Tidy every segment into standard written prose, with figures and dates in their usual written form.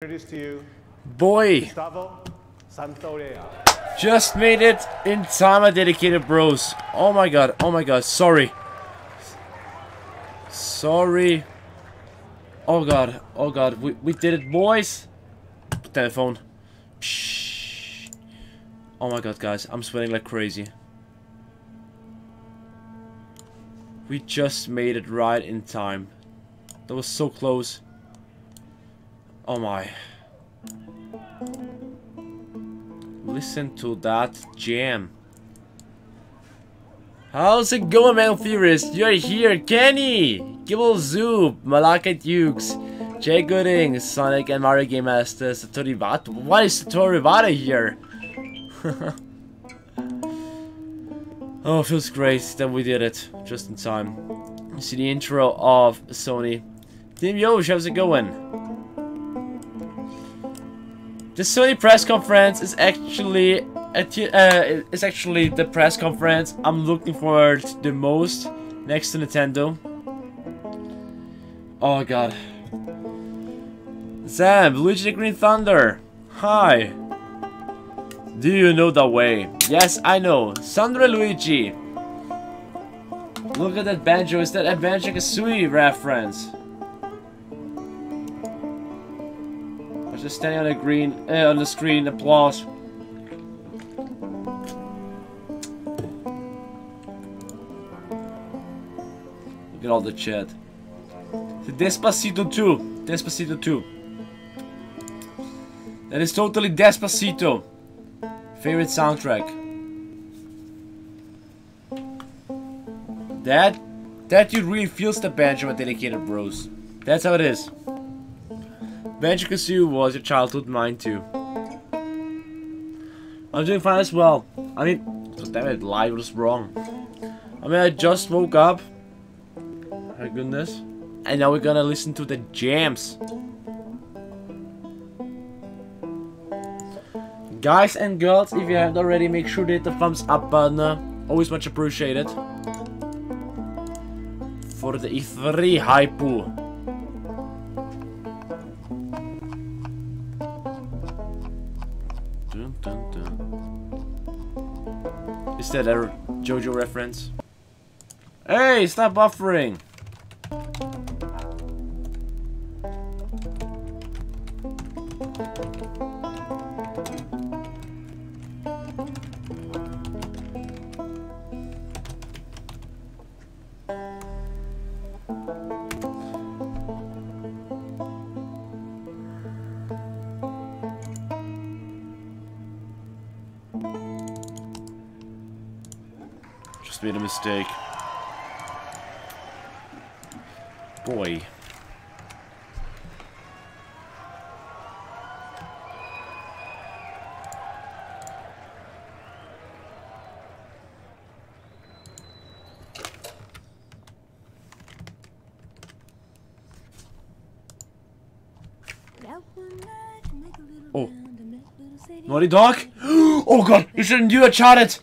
Introduce to you, Boy, Gustavo Santorea. just made it in time, my dedicated bros. Oh my god, sorry. Sorry. Oh god, we did it, boys. Put down the phone. Shh. Oh my god, guys, I'm sweating like crazy. We just made it right in time. That was so close. Oh my. Listen to that jam. How's it going, man? Theorist? You're here, Kenny! Gibble Zoop, Malaka Dukes, Jay Gooding, Sonic and Mario Game Master, Satori Wata. Why is Satori Wata here? Oh, feels great that we did it just in time. You see the intro of Sony. Team Yosh, how's it going? The Sony press conference is actually the press conference I'm looking forward to the most next to Nintendo. Oh god. Sam, Luigikid Green Thunder. Hi. Do you know the way? Yes, I know. Sandra Luigi. Look at that banjo. Is that a Banjo-Kazooie reference? Just standing on the green, on the screen. Applause. Look at all the chat. The Despacito 2. Despacito 2. That is totally Despacito. Favorite soundtrack. That dude really feels the banjo and dedicated bros. That's how it is. Banjo-Kazooie was your childhood, mine too. I'm doing fine as well. I mean, damn it, life was wrong. I mean, I just woke up. My goodness. And now we're gonna listen to the jams. Guys and girls, if you haven't already, make sure to hit the thumbs up button. Always much appreciated. For the E3 hype. Is that a JoJo reference? Hey, stop buffering! Just made a mistake. Boy. Oh. Naughty dog? Oh god, you shouldn't do it, Charlotte!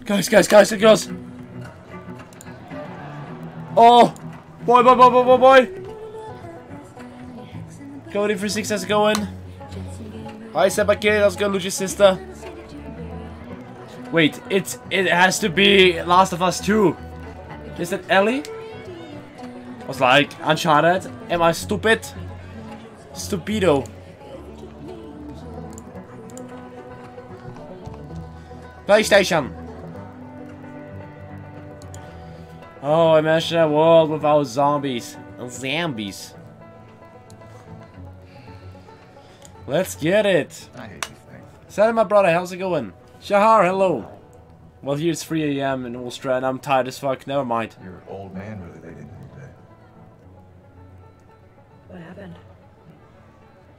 Guys and girls! Oh! Boy! Cody for 6 how's it going? Hi Sebakiri, let's go Luci's sister. Wait, it has to be Last of Us 2. Is that Ellie? I was like, Uncharted? Am I stupid? Stupido. PlayStation. Oh, imagine a world without zombies. Zombies. Let's get it. I hate these things. Salut, my brother. How's it going? Shahar, hello. Well, here it's 3 AM in Austria and I'm tired as fuck. Never mind. Your old man really laid into you today. What happened?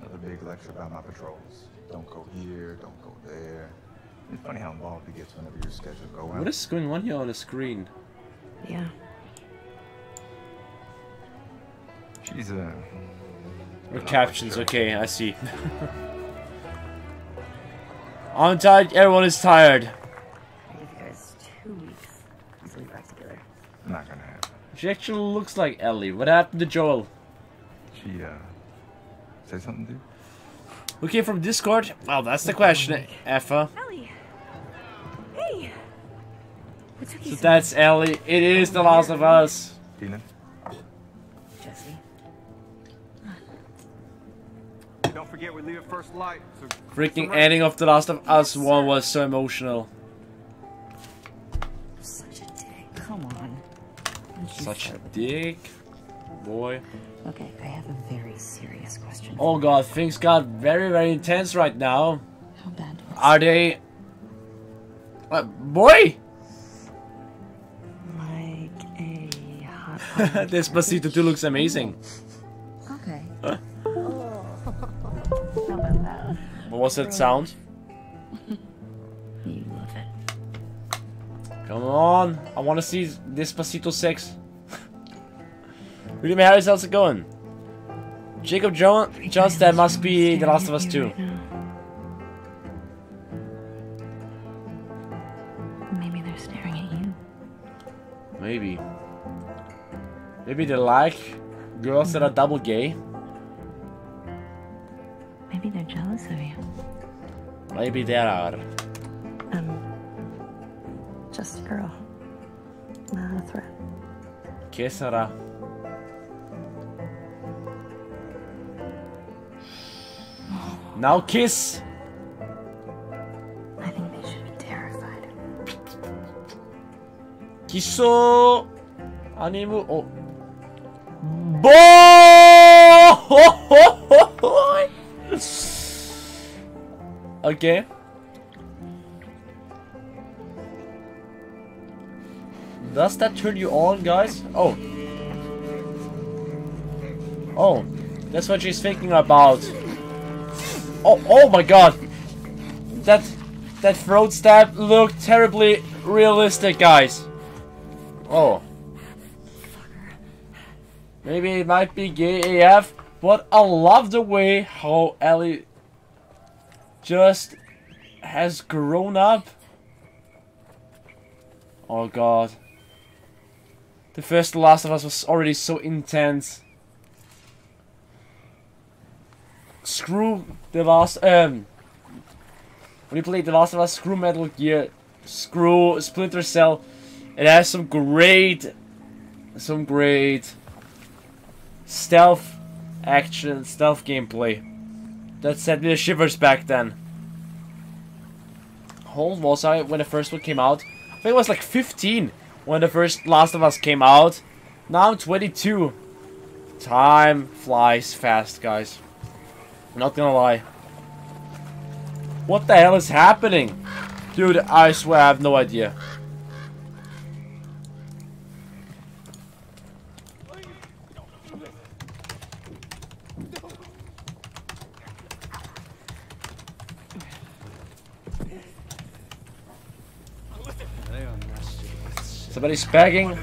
Another big lecture about my patrols. Don't go here, don't go there. It's funny how involved he gets whenever your schedule goes out. What is going on here on the screen? Yeah. She's Or captions, okay, I see. I'm tired, everyone is tired. I give you guys 2 weeks. Let's leave back together. not gonna happen. She actually looks like Ellie. What happened to Joel? She Say something, dude? Who came from Discord? Well, that's the question, Effa. Ellie. Hey. What took you So so that's Ellie. It is The Last of Us. Tina? Jesse? Don't forget we leave at first light. So Freaking ending of The Last of Us 1 was so emotional. Such a dick. Come on. Such a dick. Boy. Okay, I have a very serious question. Oh god, things got very, very intense right now. How bad was Are they... What? Boy! like a hot Despacito 2 looks amazing. Okay. How about that? What was that sound? You love it. Come on, I want to see Despacito 6. William Harris, how's it going? Jacob Jones, that must be The Last of Us 2. Right now. Maybe they're staring at you. Maybe. Maybe they like girls that are double gay. Maybe they're jealous of you. Maybe they are. Just a girl. Not a threat. Que será? Now kiss! I think they should be terrified. Kisso! Animu. Oh. Boy! Okay. Does that turn you on, guys? Oh. Oh. That's what she's thinking about. Oh my god. That throat stab looked terribly realistic, guys. Oh. Maybe it might be gay AF, but I love the way how Ellie just has grown up. Oh god. The first The Last of Us was already so intense. Screw the last when you play The Last of Us, screw Metal Gear, screw Splinter Cell. It has some great stealth action, stealth gameplay that sent me the shivers back then. How old was I when the first one came out? I think I was like 15 when the first Last of Us came out. Now I'm 22. Time flies fast, guys. Not gonna lie. What the hell is happening? Dude, I swear I have no idea. Somebody's begging.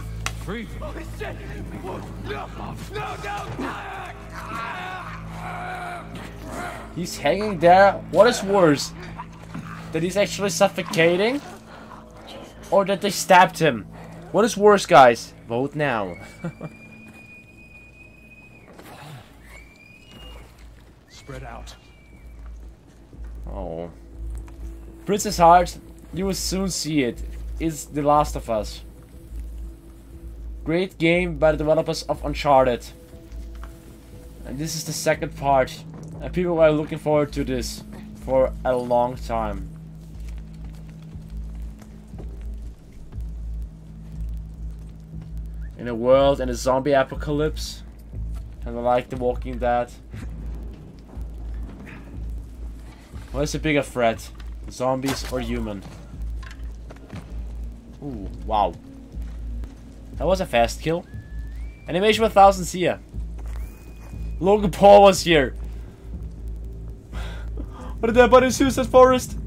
He's hanging there. What is worse? That he's actually suffocating? Or that they stabbed him? What is worse, guys? Vote now. Spread out. Oh. Princess Heart, you will soon see it. It's The Last of Us. Great game by the developers of Uncharted. And this is the second part. And people were looking forward to this for a long time. In a world in a zombie apocalypse. Kind of like The Walking Dead. What is a bigger threat? Zombies or human? Ooh, wow. That was a fast kill. Animation 1000 here. Logan Paul was here. What did that about in Suicide Forest?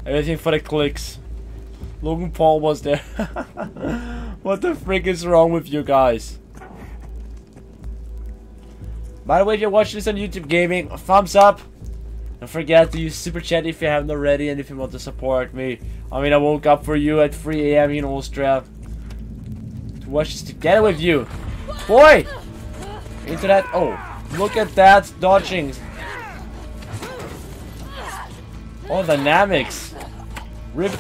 Everything for the clicks. Logan Paul was there. What the frick is wrong with you guys? By the way, if you're watching this on YouTube Gaming, thumbs up. Don't forget to use Super Chat if you haven't already and if you want to support me. I mean, I woke up for you at 3 AM in Austria. Watch this together with you. Boy! Into that. Oh, look at that dodging. Oh, dynamics. Rip,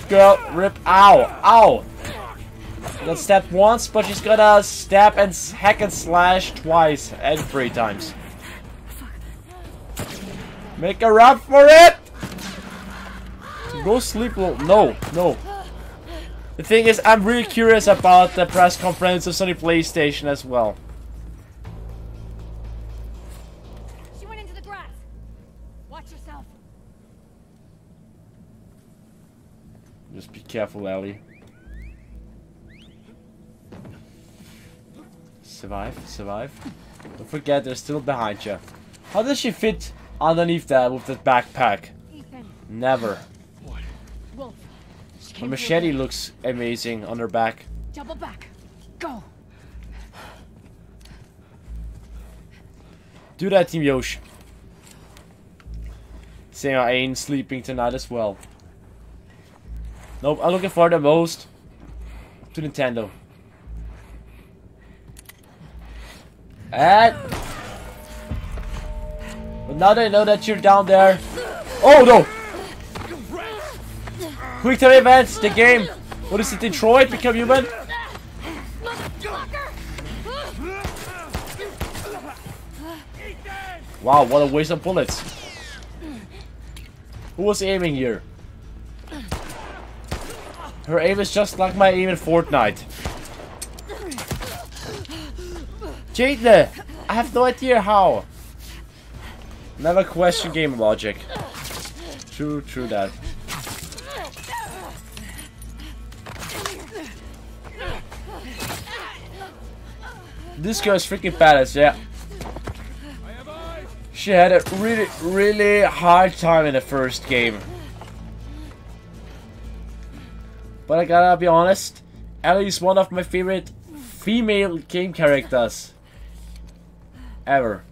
girl, rip. Ow, ow. She got stabbed once, but she's gonna stab and hack and slash twice and 3 times. Make a run for it! Go sleep. No, no. The thing is, I'm really curious about the press conference of Sony PlayStation as well. She went into the grass. Watch yourself. Just be careful, Ellie. Survive, survive. Don't forget, they're still behind you. How does she fit underneath that with that backpack? Ethan. Never. Wolf. The machete looks amazing on her back. Double back. Go. Do that, Team Yosh. Saying I ain't sleeping tonight as well. Nope, I'm looking for the most to Nintendo. And but now they know that you're down there. Oh no! Quick time events, the game. What is it, Detroit Become Human? Wow, what a waste of bullets. Who was aiming here? Her aim is just like my aim in Fortnite. Jade, I have no idea how. Never question game logic. True that. This girl is freaking badass, yeah. She had a really hard time in the first game. But I gotta be honest, Ellie is one of my favorite female game characters ever.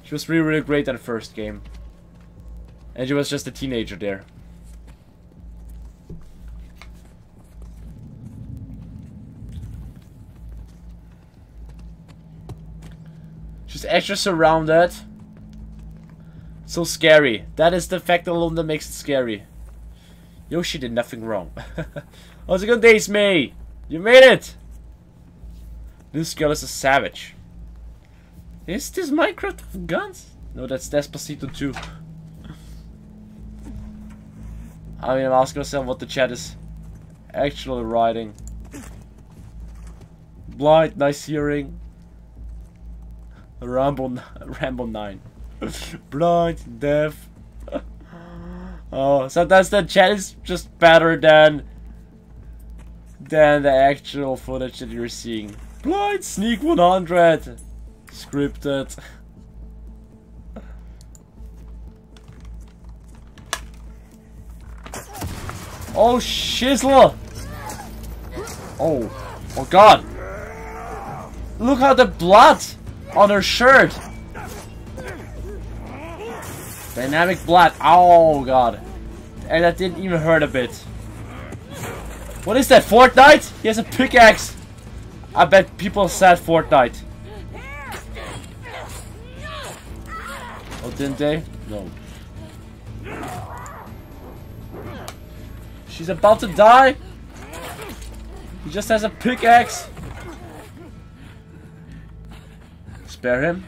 She was really great in the first game. And she was just a teenager there. She's extra surrounded. So scary. That is the fact alone that makes it scary. Yoshi did nothing wrong. How's it going, Days May? You made it! This girl is a savage. Is this Minecraft with guns? No, that's Despacito 2. I mean, I'm asking myself what the chat is actually writing. Blind, nice hearing. Rambo 9. Blind, deaf. Oh, sometimes the chat is just better than the actual footage that you're seeing. Blind, sneak 100. Scripted. Oh, shizzle! Oh god! Look at the blood on her shirt! Dynamic blood, oh god. And that didn't even hurt a bit. What is that, Fortnite? He has a pickaxe! I bet people said Fortnite. Oh, didn't they? No. She's about to die. He just has a pickaxe. Spare him.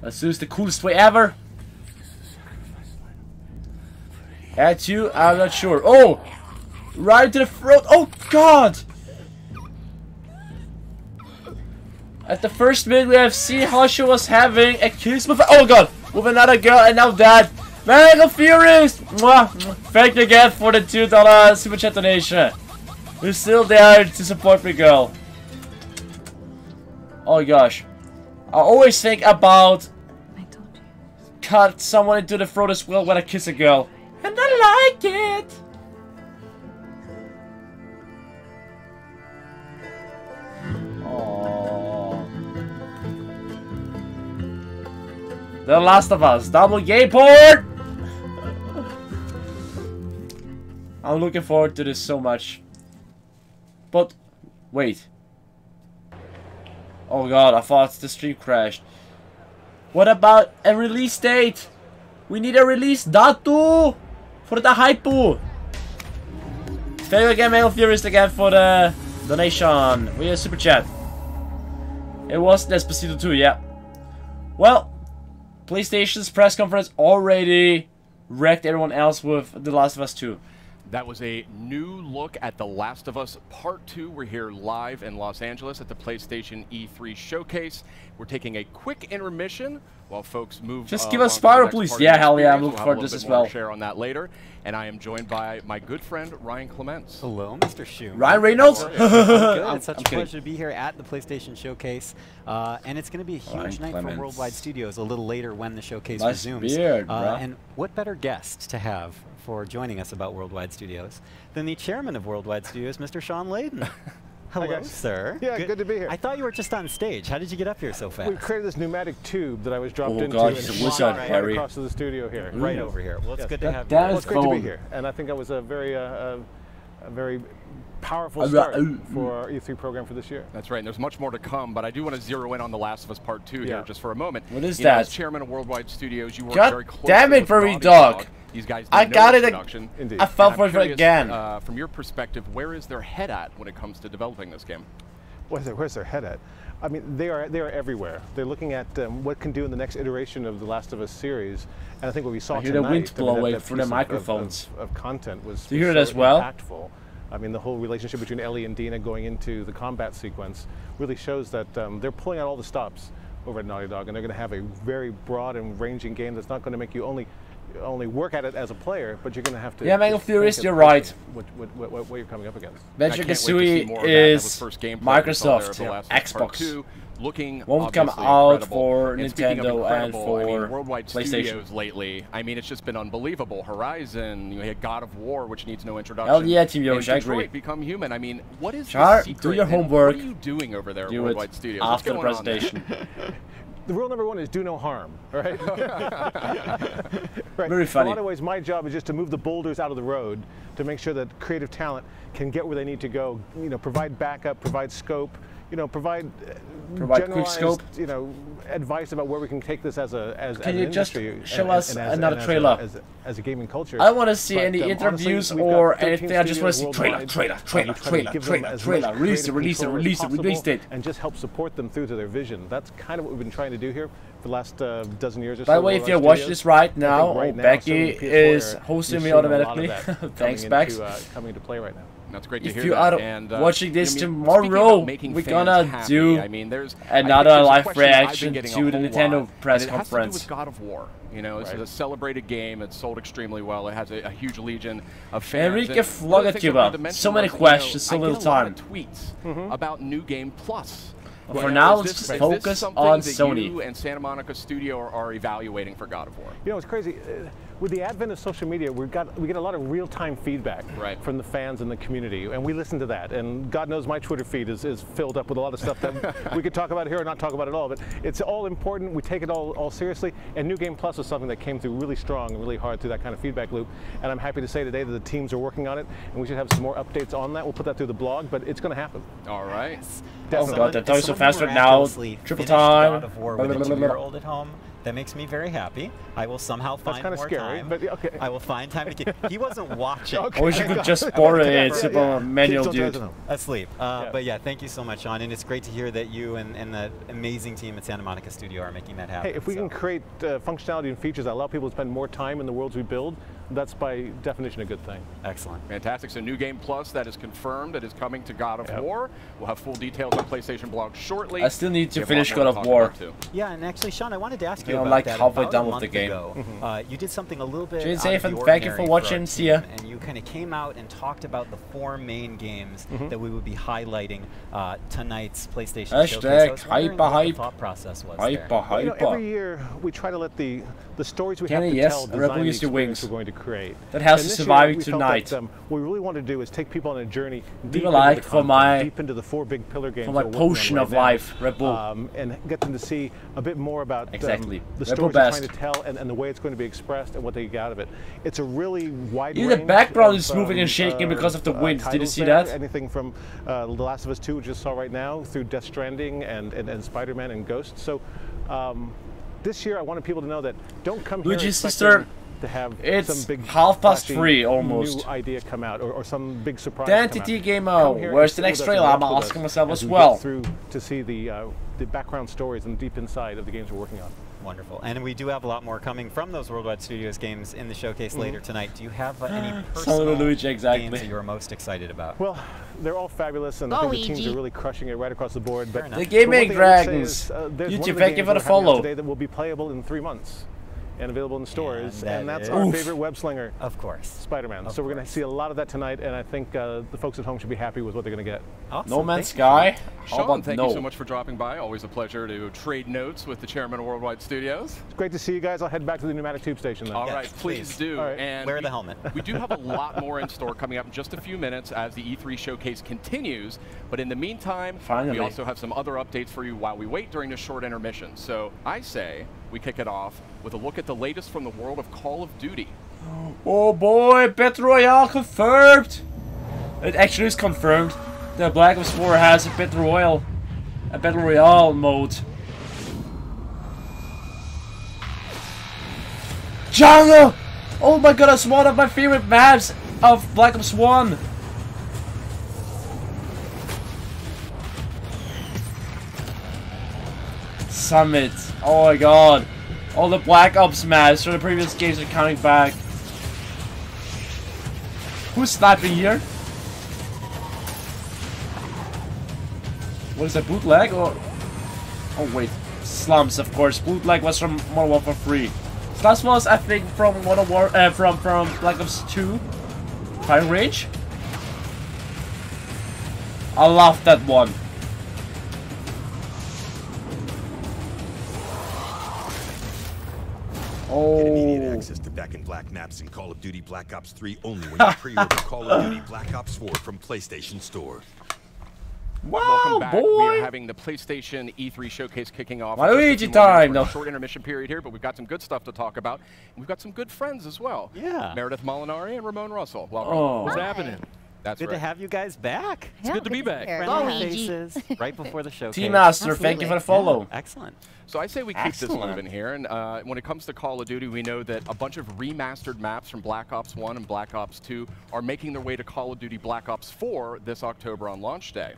Let's use the coolest way ever. At you, I'm not sure. Oh! Right into the throat. Oh god! At the first minute we have seen how she was having a kiss with, oh god, with another girl, and now that. Mega Furious! Mwah. Thank you again for the $2 super chat donation. We're still there to support me, girl. Oh gosh. I always think about cut someone into the throat as well when I kiss a girl. And I like it! The Last of Us, double gay port! I'm looking forward to this so much. But, wait. Oh god, I thought the stream crashed. What about a release date? We need a release datu for the hypo. Thank you again, Male Furious, again for the donation. We have super chat. It was Despacito 2, yeah. Well, PlayStation's press conference already wrecked everyone else with The Last of Us 2. That was a new look at The Last of Us Part 2. We're here live in Los Angeles at the PlayStation E3 Showcase. We're taking a quick intermission while folks move. Just give us Spyro, please. Yeah, hell yeah, I'm looking forward to this as well. Share on that later. And I am joined by my good friend Ryan Clements. Hello, Mr. Shu. Ryan Reynolds? It's such a pleasure to be here at the PlayStation Showcase. And it's going to be a huge night for Worldwide Studios a little later when the showcase resumes. Beard, and what better guest to have for joining us about Worldwide Studios than the chairman of Worldwide Studios, Mr. Sean Layden. Hello, sir. Yeah, good to be here. I thought you were just on stage. How did you get up here so fast? We created this pneumatic tube that I was dropped into God, and wizard, right across to the studio here. Right over here. Well, it's good to have you. Well, it's great to be here. And I think that was a very powerful start for our E3 program for this year. That's right, and there's much more to come, but I do want to zero in on The Last of Us Part 2 here just for a moment. What is that? That? As chairman of Worldwide Studios, you work very closely damn it, with Furry Naughty Dog. These guys I got it. Indeed. I fell for it again. From your perspective, where is their head at when it comes to developing this game? Where's their head at? I mean, they are everywhere. They're looking at what can do in the next iteration of the Last of Us series, and I think what we saw tonight, the wind blowing through the microphones of content was do you hear it as well? Impactful. I mean, the whole relationship between Ellie and Dina going into the combat sequence really shows that they're pulling out all the stops over at Naughty Dog, and they're going to have a very broad and ranging game that's not going to make you only work at it as a player, but you're going to have to. Yeah, Mango Furious, you're right. What you're coming up against. Banjo Kazooie is Microsoft, Xbox. Won't come out for Nintendo and for Worldwide PlayStation. Studios lately. I mean, it's just been unbelievable. Horizon, you had God of War, which needs no introduction. Hell yeah, Team Yoshi, I agree. Become Human. I mean, what is Char, the secret? do your homework. What are you doing over there at Do Worldwide it Studios? after the presentation. The rule number one is do no harm, right? Right. Very funny. In a lot of ways, my job is just to move the boulders out of the road to make sure that creative talent can get where they need to go. You know, provide backup, provide scope. You know, provide quick scope. You know, advice about where we can take this as an you just industry. show us another trailer? As a gaming culture. I don't want to see any interviews honestly, or 13 anything. I just want to see worldwide. trailer. Release date. And just help support them through to their vision. That's kind of what we've been trying to do here for the last dozen years or so. By the way, if you watch this right now, Becky is hosting me automatically. Thanks, Bex. Coming into play right now. That's great to If hear you that. are And, watching this speaking tomorrow, about making we're fans gonna happy, do I mean, another live question I've been reaction getting to a the whole Nintendo lot, press and it has to do conference. with God of War. You know, this is a celebrated game. It's sold extremely well. It has a huge legion of fans. Enrique And one of the things I wanted to Flogatuba. mention So many was, questions, so I get little a lot time. of tweets about New Game Plus. But for now, let's just focus on Sony. You and Santa Monica Studio are evaluating for God of War. You know, it's crazy. With the advent of social media, we get a lot of real-time feedback from the fans and the community, and we listen to that. And God knows my Twitter feed is filled up with a lot of stuff that we could talk about here or not talk about at all. But it's all important. We take it all seriously. And New Game Plus is something that came through really strong and really hard through that kind of feedback loop. And I'm happy to say today that the teams are working on it, and we should have some more updates on that. We'll put that through the blog, but it's going to happen. All right. Oh God, that talks so fast right now. Triple time. God of War with a 2-year-old at home. That makes me very happy. I will somehow find more time. But okay. I will find time to He wasn't watching. I wish you could just borrow it. Super manual, dude. Asleep. But yeah, thank you so much, Sean. And it's great to hear that you and the amazing team at Santa Monica Studio are making that happen. Hey, if we can create functionality and features that allow people to spend more time in the worlds we build, that's by definition a good thing. Excellent. Fantastic. So New Game Plus, that is confirmed. It is coming to God of War. We'll have full details on PlayStation blog shortly. I still need to finish God of War. Yeah, and actually, Sean, I wanted to ask you I'm about like that. halfway About done a with the month game. Ago, you did something a little bit Jane out safe, of the and thank you for ordinary watching. our See ya. team, and you kind of came out and talked about the 4 main games that we would be highlighting tonight's PlayStation Showcase. So I was wondering what the thought process was there. You know, every year we try to let the stories we have to tell design the experience we're going to create. That has And to this survive year, we felt tonight. that, what we really want to do is take people on a journey deep People into like the for content, my deep into the 4 big pillar games. for my we're working on potion right of now, life, Red Bull. and get them to see a bit more about Exactly. the Red Bull stories they're best. trying to tell and the way it's going to be expressed and what they get out of it. It's a really wide Even range the background of, is moving and shaking because of the wind. Did you titles see there. that? Anything from The Last of Us 2, we just saw right now, through Death Stranding and Spider-Man and Ghost. So this year I wanted people to know that don't come here Luigi's expecting sister, to have it's some big 3:30 flashy almost. new idea come out or some big surprise The come Entity out. Game Come here where's and the sit next with us trailer? and I'm watch with asking us myself as as we well. get through to see the background stories and deep inside of the games we're working on. Wonderful. And we do have a lot more coming from those Worldwide Studios games in the showcase later tonight. Do you have any personal Luigi, exactly. games that you're most excited about? Well, they're all fabulous, and I think the teams are really crushing it right across the board. But The Gaming one thing I would say Dragons. is, there's one YouTube, of the thank you games for the we're having out follow. today that will be playable in 3 months and available in stores, that and that's is- our Oof. favorite web slinger, Of course. Spider-Man. Of So we're going to course. see a lot of that tonight, and I think the folks at home should be happy with what they're going to get. Awesome. No Man's Thank you. Sky. How Sean, about thank no? you so much for dropping by. Always a pleasure to trade notes with the chairman of Worldwide Studios. It's great to see you guys. I'll head back to the pneumatic tube station then. All Yes, right, please do. All right. And Wear the helmet. We do have a lot more in store coming up in just a few minutes as the E3 showcase continues. But in the meantime, Finally. we also have some other updates for you while we wait during this short intermission. So I say we kick it off with a look at the latest from the world of Call of Duty. Oh boy, Battle Royale confirmed! It actually is confirmed. The Black Ops 4 has a Battle Royale mode. Jungle! Oh my god, that's one of my favorite maps of Black Ops 1. Summit. Oh my god. All the Black Ops maps from the previous games are coming back. Who's sniping here? What is that, bootleg or? Oh wait, Slums, of course. Bootleg was from Modern Warfare 3. Slums was, I think, from from Black Ops 2. Firing Range. I love that one. Get immediate Oh, access to Back in Black maps in Call of Duty Black Ops 3 only when you pre-order Call of Duty Black Ops 4 from PlayStation Store. wow, Welcome back. We boy! are having the PlayStation E3 showcase kicking off. My in just a Luigi few more minutes. time, We're in a no. short intermission period here, but we've got some good stuff to talk about. And we've got some good friends as well. Yeah. Meredith Molinari and Ramon Russell. Welcome. Oh. What's Hi. happening? That's Good right. to have you guys back. Yeah, good to be back. here. Friendly Luigi. faces right before the showcase. Team Master, thank you for the follow. Yeah, excellent. So I say we keep this Excellent. moving here, and when it comes to Call of Duty, we know that a bunch of remastered maps from Black Ops 1 and Black Ops 2 are making their way to Call of Duty Black Ops 4 this October on launch day.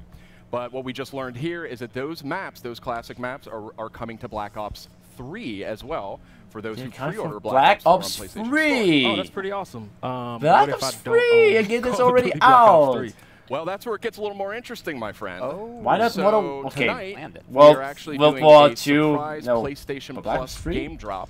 But what we just learned here is that those maps, those classic maps, are coming to Black Ops 3 as well for those who Coming pre-order from Black Ops 4 on Ops PlayStation 3. Oh, that's pretty awesome. Black what if Ops I don't 3, own a game that's Call of already Duty Black Ops out. 3? Well, that's where it gets a little more interesting, my friend. Oh. Why not So Modern? Okay. tonight, Landed. Well, we're actually World doing War a II, surprise no. PlayStation Black Ops Plus 3? game drop,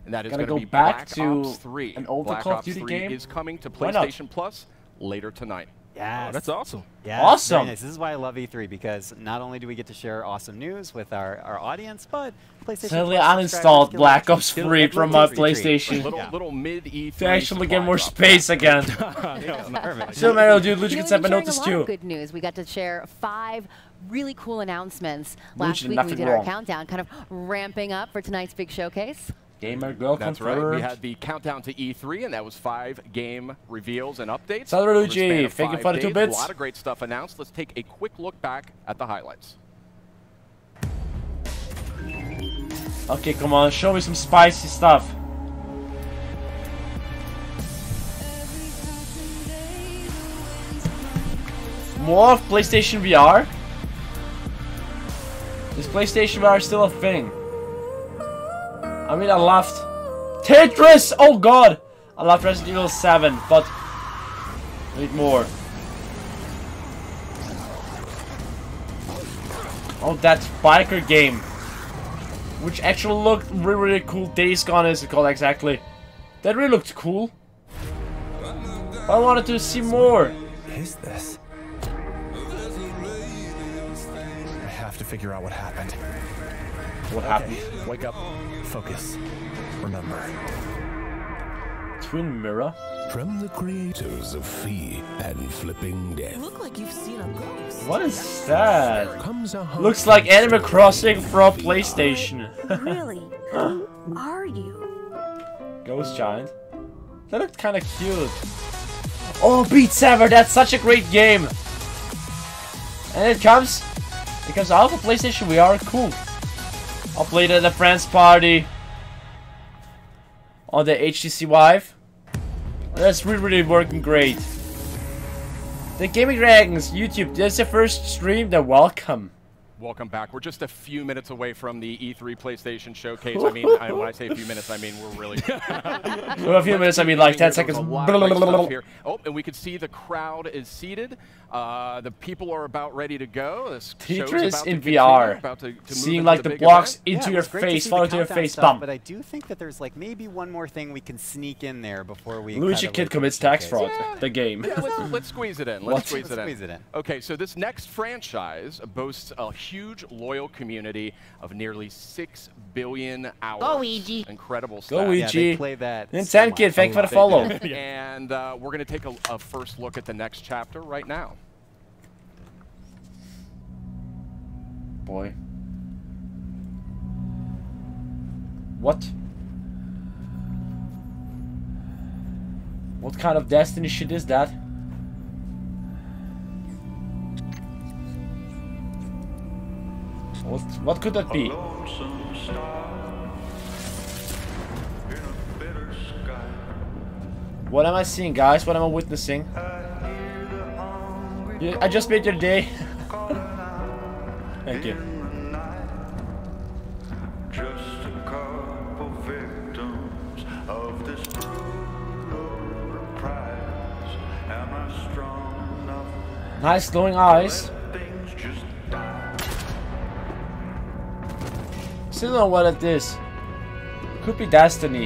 and that is Gotta going to go be back Black to Ops 3. an older Black Call of Ops Duty 3 game? is coming to Why not? PlayStation Plus later tonight. Yes. Oh, that's awesome. Yes, Awesome. very nice. This is why I love E3, because not only do we get to share awesome news with our audience, but PlayStation Suddenly Plus uninstalled subscribers Black can Ops actually 3 get from little my treats. PlayStation. Little mid E3 To actually get supply more drop. space again. Perfect. So Mario, dude, Luigi You can know, send my we've been notice sharing a lot too. of good news. We got to share 5 really cool announcements. Last Luigi, week we nothing did wrong. our countdown, kind of ramping up for tonight's big showcase. Gamer girl That's confirmed. right. We had the countdown to E3, and that was 5 game reveals and updates. Salve, over the Luigi. span of Thank you 5 for the 2 days. bits. A lot of great stuff announced. Let's take a quick look back at the highlights. Okay, come on, show me some spicy stuff. More of PlayStation VR? Is PlayStation VR still a thing? I mean, I loved Tetris! Oh god! I loved Resident Evil 7, but I need more. Oh, that biker game. Which actually looked really, really cool. Days Gone is it called exactly. That really looked cool. But I wanted to see more. What is this? I have to figure out what happened. What happened? Wake up. Focus. Remember. Twin mirror? From the creators of Fee and Flipping Death. Look like you've seen a ghost. What is that? Comes a Looks like Animal Crossing from PlayStation. Really? Who are you? Ghost Giant. That looked kind of cute. Oh, Beat Saber, that's such a great game. And it comes out for PlayStation VR. Cool. I'll play it at a friend's party on the HTC Vive. That's really working great. The Gaming Dragons YouTube. This is the first stream. Then welcome. Welcome back. We're just a few minutes away from the E3 PlayStation Showcase. I mean, when I say a few minutes, I mean we're really... For a few minutes, I mean like 10 seconds. Here. Oh, and we can see the crowd is seated. The people are about ready to go. This Tetris in VR. Seeing like the blocks into your face, fall into your face, bump. But I do think that there's like maybe one more thing we can sneak in there before we... Luigikid commits tax fraud. The game. Yeah, let's squeeze it in. Let's squeeze it in. Okay, so this next franchise boasts a huge loyal community of nearly 6 billion hours. Go Ouija. Incredible stuff. Go Ouija. Yeah, they play that. Nintendo Kid, thank for the follow. And we're going to take a first look at the next chapter right now. Boy. What? What kind of Destiny shit is that? What could that be? What am I seeing, guys? What am I witnessing? I just made your day. Thank you. Nice glowing eyes. Still don't know what it is. Could be Destiny.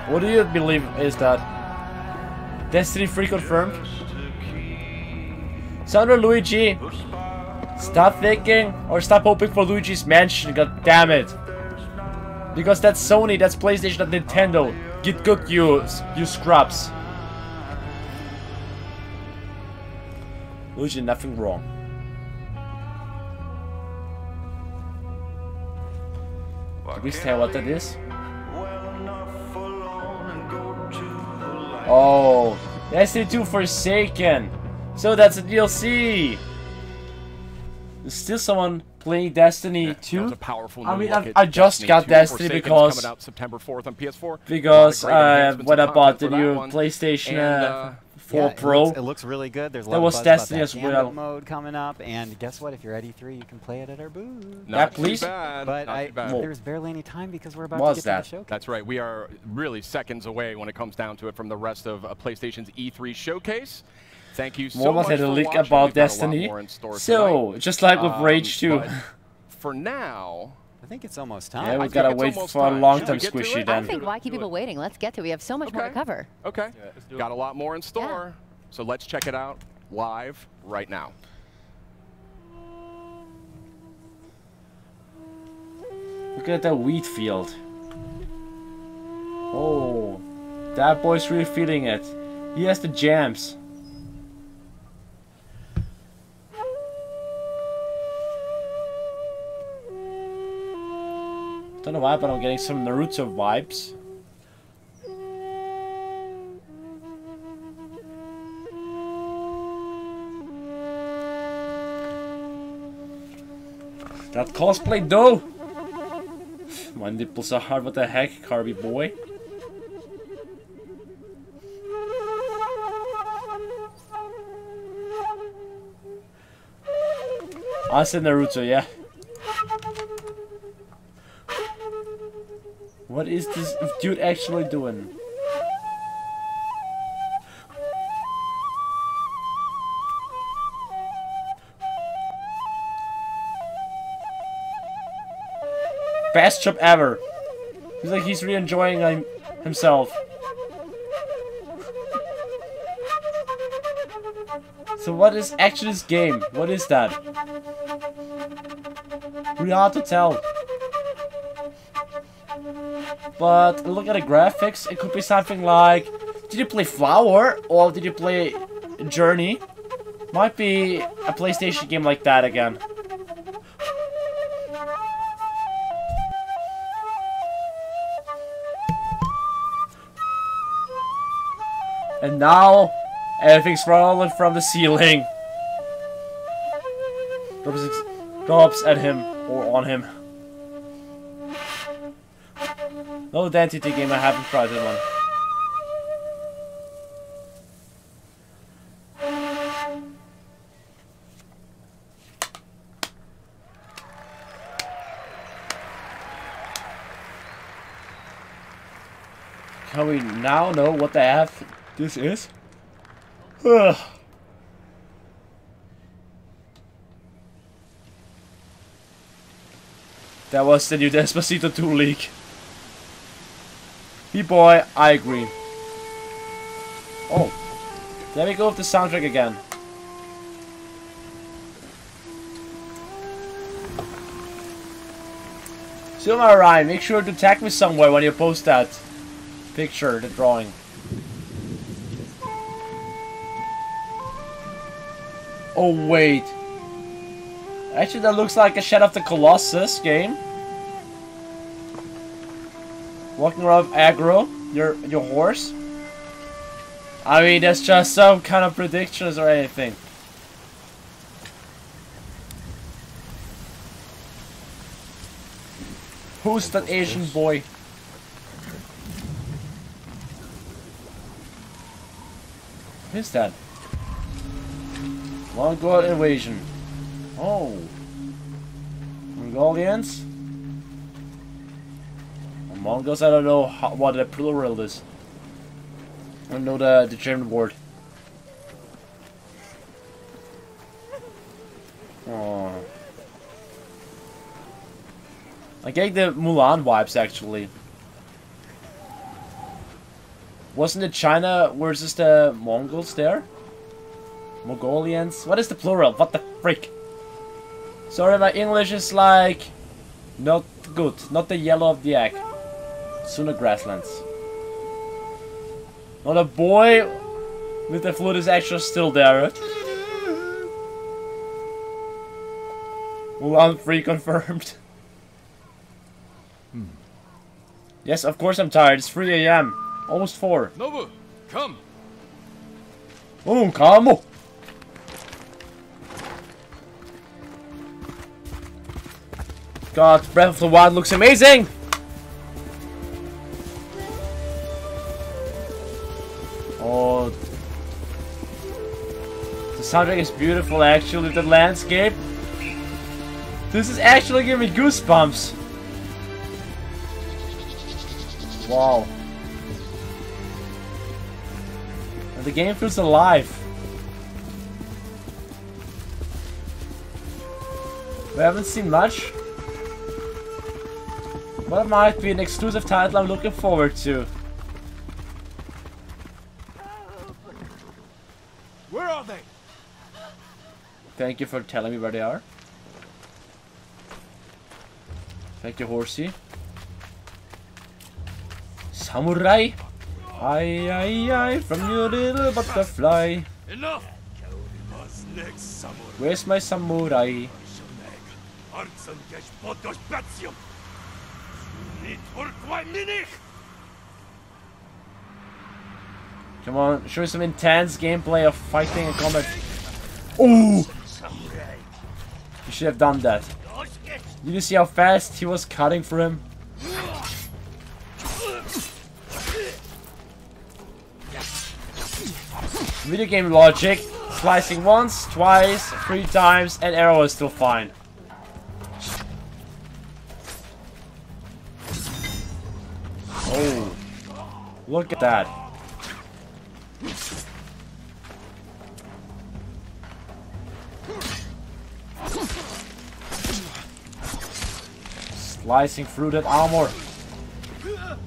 What do you believe is that? Destiny 3 confirmed? Sandra Luigi, stop thinking or stop hoping for Luigi's Mansion, god damn it. Because that's Sony, that's PlayStation, that's Nintendo. Get good, you scrubs. Luigi, nothing wrong. Can we tell what that is? Oh, Destiny 2 Forsaken. So that's a DLC. There's still someone playing Destiny 2. That was a powerful I mean, look I at just got Destiny Forsaken's because coming out September 4th on PS4. Because when I bought the for that new one. PlayStation And, 4 Pro, it looks really good. There's a there lot of was buzz Destiny about as that well. Gambit mode coming up, and guess what? If you're at E3, you can play it at our booth. Not too please? bad. But Not too bad. there's barely any time because we're about Was to get that? to the showcase. That's right. We are really seconds away when it comes down to it from the rest of PlayStation's E3 showcase. Thank you so Momo much had a for leak watching. about We've got a lot Destiny. more in store So, tonight. just like with Rage 2. But for now, I think it's almost time. Yeah, we I gotta think it's wait almost for a time. long Should time we get to squishy it? then. I think why keep people waiting? Let's get to it. We have so much more to cover. Okay. Got a lot more in store. So let's check it out live right now. Look at that wheat field. Oh, that boy's really feeling it. He has the jams. Don't know why, but I'm getting some Naruto vibes. That cosplay though! My nipples are hard, what the heck, Carby boy? I said Naruto, yeah. What is this dude actually doing? Best job ever. He's like he's really enjoying himself. So what is actually this game? What is that? Really hard to tell. But look at the graphics. It could be something like, did you play Flower or did you play Journey? Might be a PlayStation game like that again. And now, everything's falling from the ceiling. Drops at him or on him. No identity game, I haven't tried that one. Can we now know what the F this is? Ugh. That was the new Despacito 2 leak. B-boy, I agree. Oh, there we go with the soundtrack again. So alright, make sure to tag me somewhere when you post that picture, the drawing. Oh wait. Actually that looks like a Shadow of the Colossus game. Walking around aggro, your horse. I mean that's just some kind of predictions or anything. Who's that Asian boy? Who's that? Mongol invasion. Oh. Mongolians? Mongols, I don't know what the plural is. I don't know the German word. Oh. I get the Mulan vibes actually. Wasn't it China versus the Mongols there? Mongolians? What is the plural? What the frick? Sorry, my English is like not good. Not the yellow of the egg. Sooner grasslands. Not a boy with the flute is actually still there. Mulan 3 confirmed. Yes, of course I'm tired. It's 3 AM. Almost 4. Nobu, come. Oh, come. God, Breath of the Wild looks amazing. Oh, the soundtrack is beautiful. Actually, the landscape. This is actually giving me goosebumps. Wow. And the game feels alive. We haven't seen much. But it might be an exclusive title I'm looking forward to. Where are they? Thank you for telling me where they are. Thank you, horsey. Samurai! Aye, aye, aye, from your little butterfly. Enough! Where's my samurai? Come on, show me some intense gameplay of fighting and combat. Ooh! You should have done that. Did you see how fast he was cutting for him? Video game logic. Slicing once, twice, 3 times, and arrow is still fine. Oh, look at that. Slicing through that armor.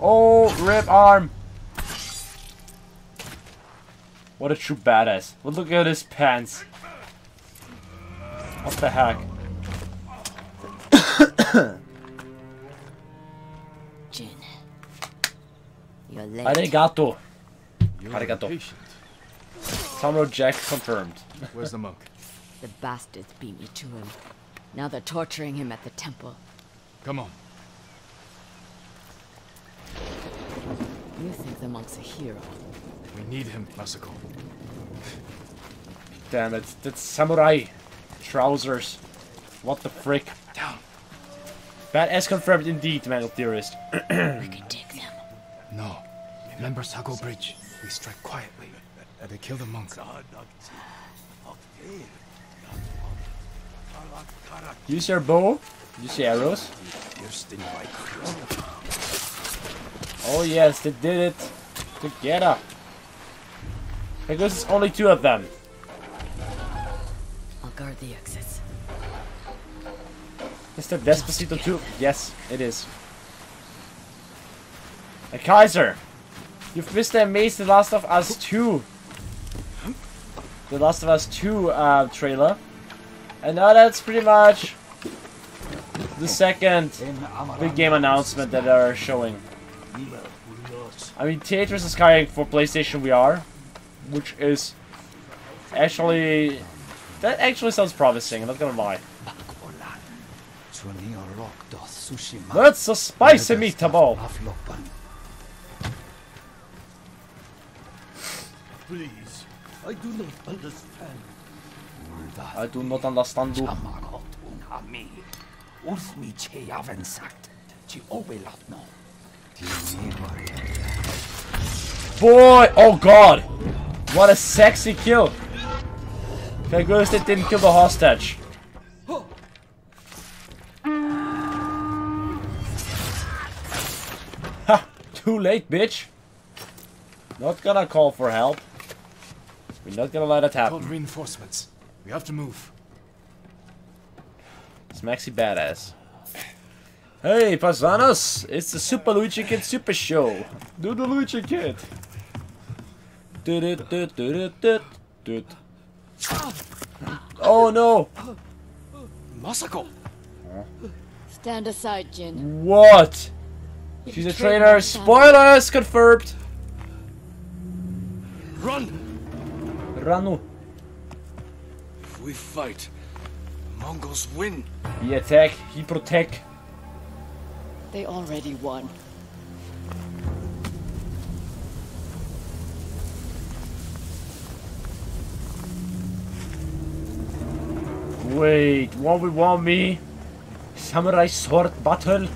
Oh, rip arm. What a true badass. But look at his pants. What the heck? Jin, You're late. Arigato. You're Arigato. impatient. Samurai Jack confirmed. Where's the monk? The bastards beat me to him. Now they're torturing him at the temple. Come on. You think the monk's a hero? We need him, Masako. Damn it, that's samurai trousers. What the frick? Down. Badass confirmed indeed, Mangle Theorist. We can take them. No. Remember Sago Bridge? We strike quietly. They kill the monk. Use your bow. Use your arrows. Oh yes, they did it. Together. Because it's only 2 of them. I'll guard the exits. Is that Despacito 2? Yes, it is. A Kaiser! You've missed the amazing Last of Us 2. The Last of Us 2 trailer. And now that's pretty much the second big game announcement that they're showing. I mean, Tetris is carrying for PlayStation VR, which is actually... That actually sounds promising, I'm not gonna lie. That's a spicy meatball! Please, I do not understand. I do not understand you. Boy! Oh god! What a sexy kill! Thank goodness they didn't kill the hostage. Ha! Too late, bitch! Not gonna call for help. We're not gonna let it happen. Called reinforcements. We have to move. It's Maxi Badass. Hey, paisanos! It's the Super Luigikid Super Show. Do the Luigikid. Oh no! Masako! Stand aside, Jin. What? She's a traitor. Spoilers confirmed. Run! Ranu. If we fight, the Mongols win. He attack, he protect. They already won. Wait, 1v1 me? Samurai sword battle?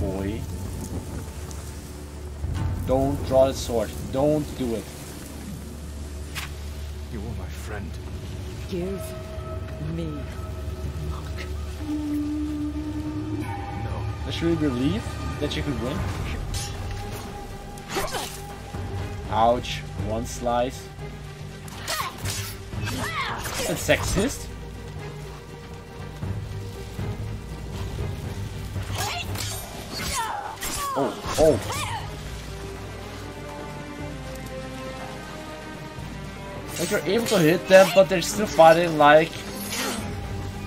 Boy. Don't draw the sword. Don't do it. You are my friend. Give me No. Should we believe that you could win? Ouch. One slice. That's sexist. Oh, oh. Like you're able to hit them, but they're still fighting like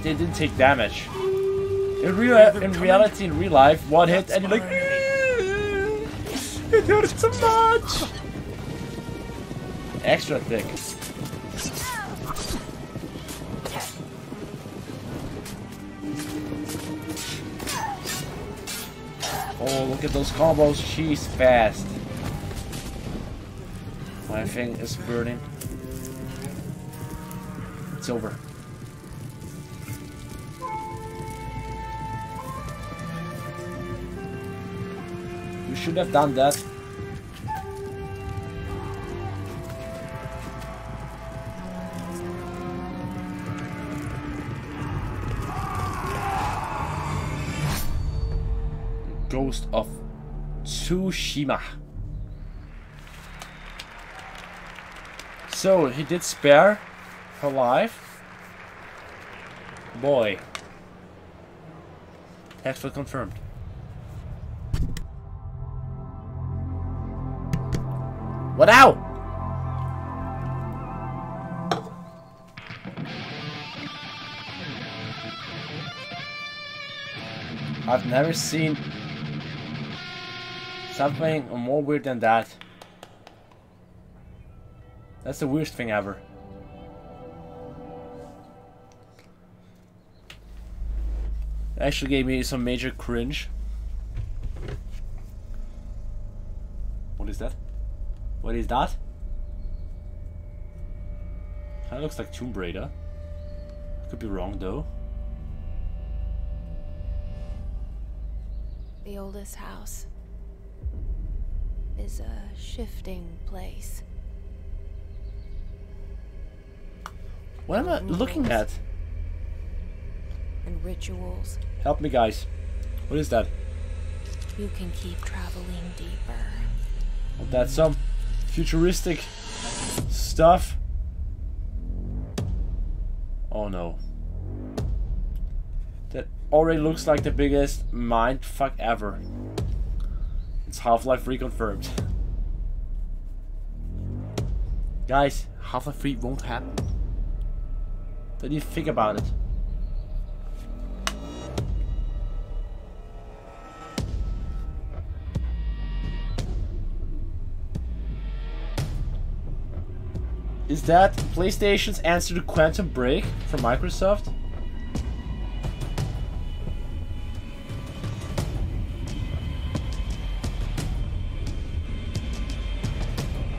they didn't take damage. In reality, in real life, one hit and you're like, it hurts so much. Extra thick. Oh, look at those combos. She's fast. My thing is burning. It's over. We should have done that. Ghost of Tsushima. So he did spare her life. Boy. Actually confirmed. What out? I've never seen something more weird than that. That's the weirdest thing ever. It actually gave me some major cringe. What is that? What is that? Kinda looks like Tomb Raider. Could be wrong though. The oldest house is a shifting place. What am I looking at? And rituals. Help me, guys. What is that? You can keep traveling deeper. Oh, that's some futuristic stuff. Oh no. That already looks like the biggest mindfuck ever. It's Half-Life reconfirmed. Guys, Half-Life 3 won't happen. Don't you think about it? Is that PlayStation's answer to Quantum Break from Microsoft?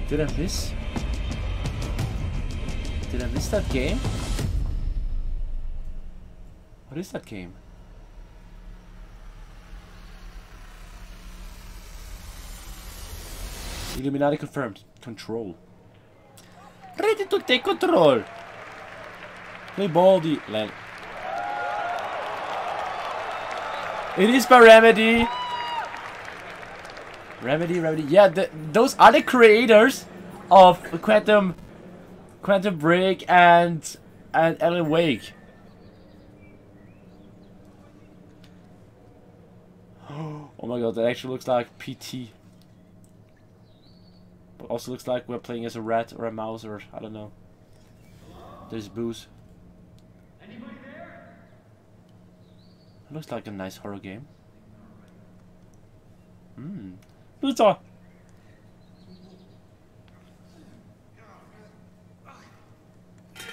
Did I miss? Did I miss that game? What is that game? Illuminati confirmed. Control. Ready to take control. Play Baldi. It is by Remedy. Remedy. Yeah, those are the creators of Quantum Break and Alan Wake. Oh my god, that actually looks like PT. But also looks like we're playing as a rat or a mouse or I don't know. There's booze. Anybody there? It looks like a nice horror game. Luta!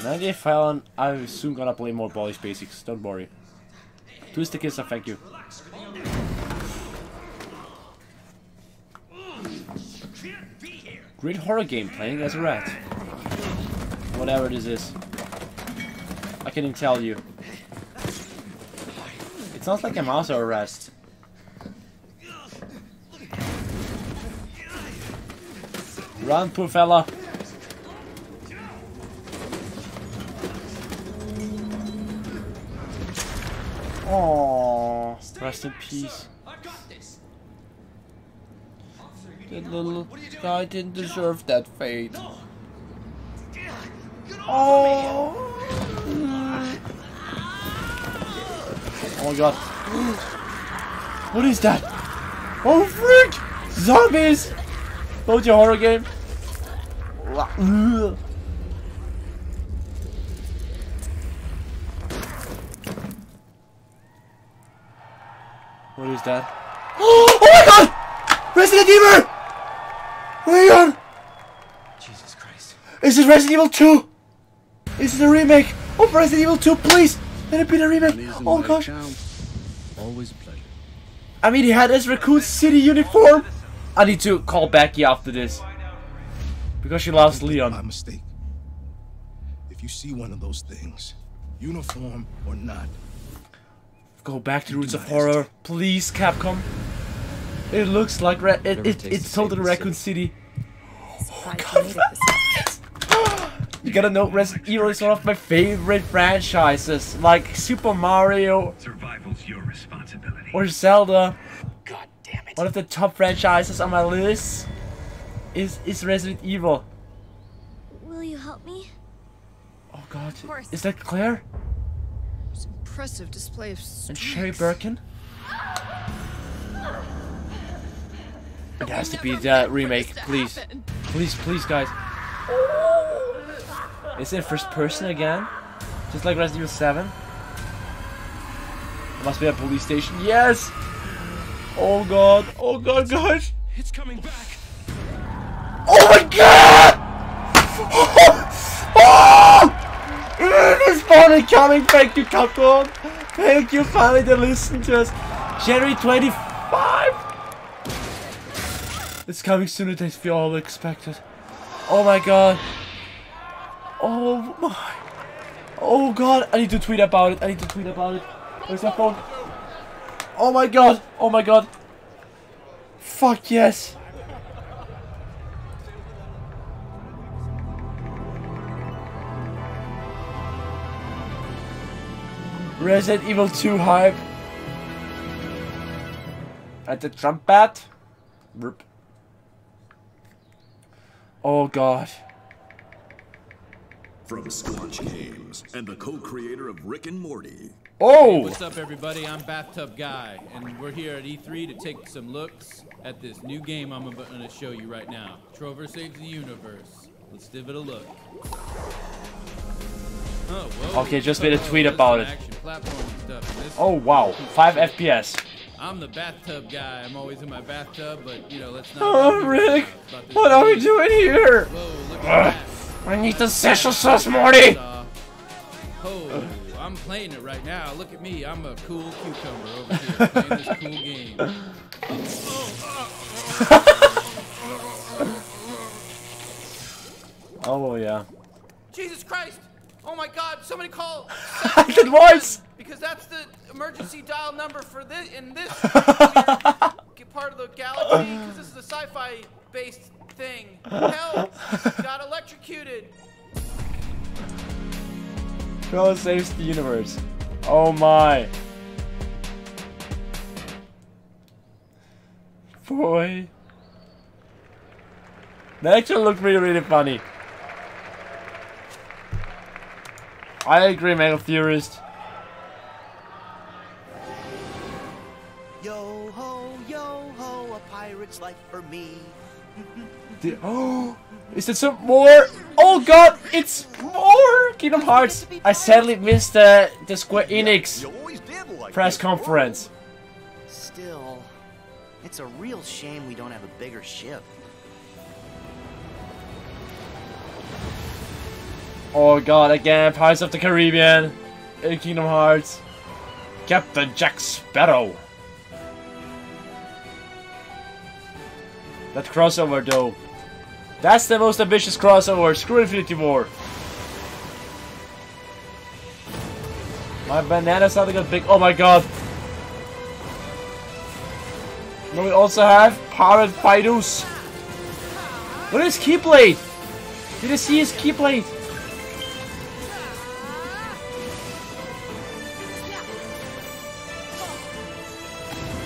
Now if Fallon, I'm soon gonna play more Baldi's Basics, don't worry. Twisted Kiss, thank you. Great horror game playing as a rat. Whatever this is. I can't even tell you. It sounds like a mouse or a rat. Run, poor fella. Aww, rest in peace. That little guy didn't deserve that fate. Oh! Oh my god. What is that? Oh freak! Zombies! Told you, horror game. What is that? Oh my god! Resident Evil! Hang on! Jesus Christ. Is it Resident Evil 2? Is it a remake of Resident Evil 2? Please! Let it be the remake! Oh gosh! Always a pleasure. I mean, he had his Raccoon City uniform! I need to call Becky after this. Because she loves Leon. My mistake. If you see one of those things, uniform or not, go back to the roots of horror, please, Capcom. It looks like it's totally Raccoon City. Oh god. You gotta know, Resident Evil is one of my favorite franchises, like Super Mario. Survival's your responsibility. Or Zelda. God damn it. One of the top franchises on my list is Resident Evil. Will you help me? Oh god, is that Claire? It's an impressive display of strength. And Sherry Birkin? It has to be that remake, please. Please, guys. Is it first person again? Just like Resident Evil 7? Must be a police station. Yes! Oh god. Oh god, guys. It's coming back. Oh my god! Oh! It is finally coming. Thank you, Capcom. Thank you, finally, to listen to us. January 25. It's coming sooner than we all expected. Oh my god. Oh my. Oh god. I need to tweet about it. I need to tweet about it. Where's my phone? Oh my god. Oh my god. Fuck yes. Resident Evil 2 hype. At the trumpet. Rip. Oh god. From Squanch Games and the co-creator of Rick and Morty. Oh! Hey, what's up, everybody? I'm Bathtub Guy, and we're here at E3 to take some looks at this new game I'm going to show you right now. Trover Saves the Universe. Let's give it a look. Oh, whoa. Okay, just made a tweet about it. Oh wow, 5 FPS. I'm the bathtub guy. I'm always in my bathtub, but you know, let's not. Oh, Rick, what are we doing here? I need the special sauce, Morty. Oh, I'm playing it right now. Look at me. I'm a cool cucumber over here playing this cool game. Oh yeah. Jesus Christ! Oh my God! Somebody call. Good voice. Because that's the emergency dial number for this in this part of the galaxy. Because this is a sci-fi based thing. Help! Got electrocuted. Trover saves the universe. Oh my. Boy. That actually looked really funny. I agree, Metal Theorist. Yo ho, a pirate's life for me. Oh, is there some more? Oh god, it's more Kingdom Hearts. I sadly missed the Square Enix press conference. Still, it's a real shame we don't have a bigger ship. Oh god, again, Pirates of the Caribbean in Kingdom Hearts. Captain Jack Sparrow. That crossover though. That's the most ambitious crossover. Screw Infinity War. My bananas are got big. Oh my god. Then we also have Pirate Fidus. What is Keyblade? Did you see his Keyblade?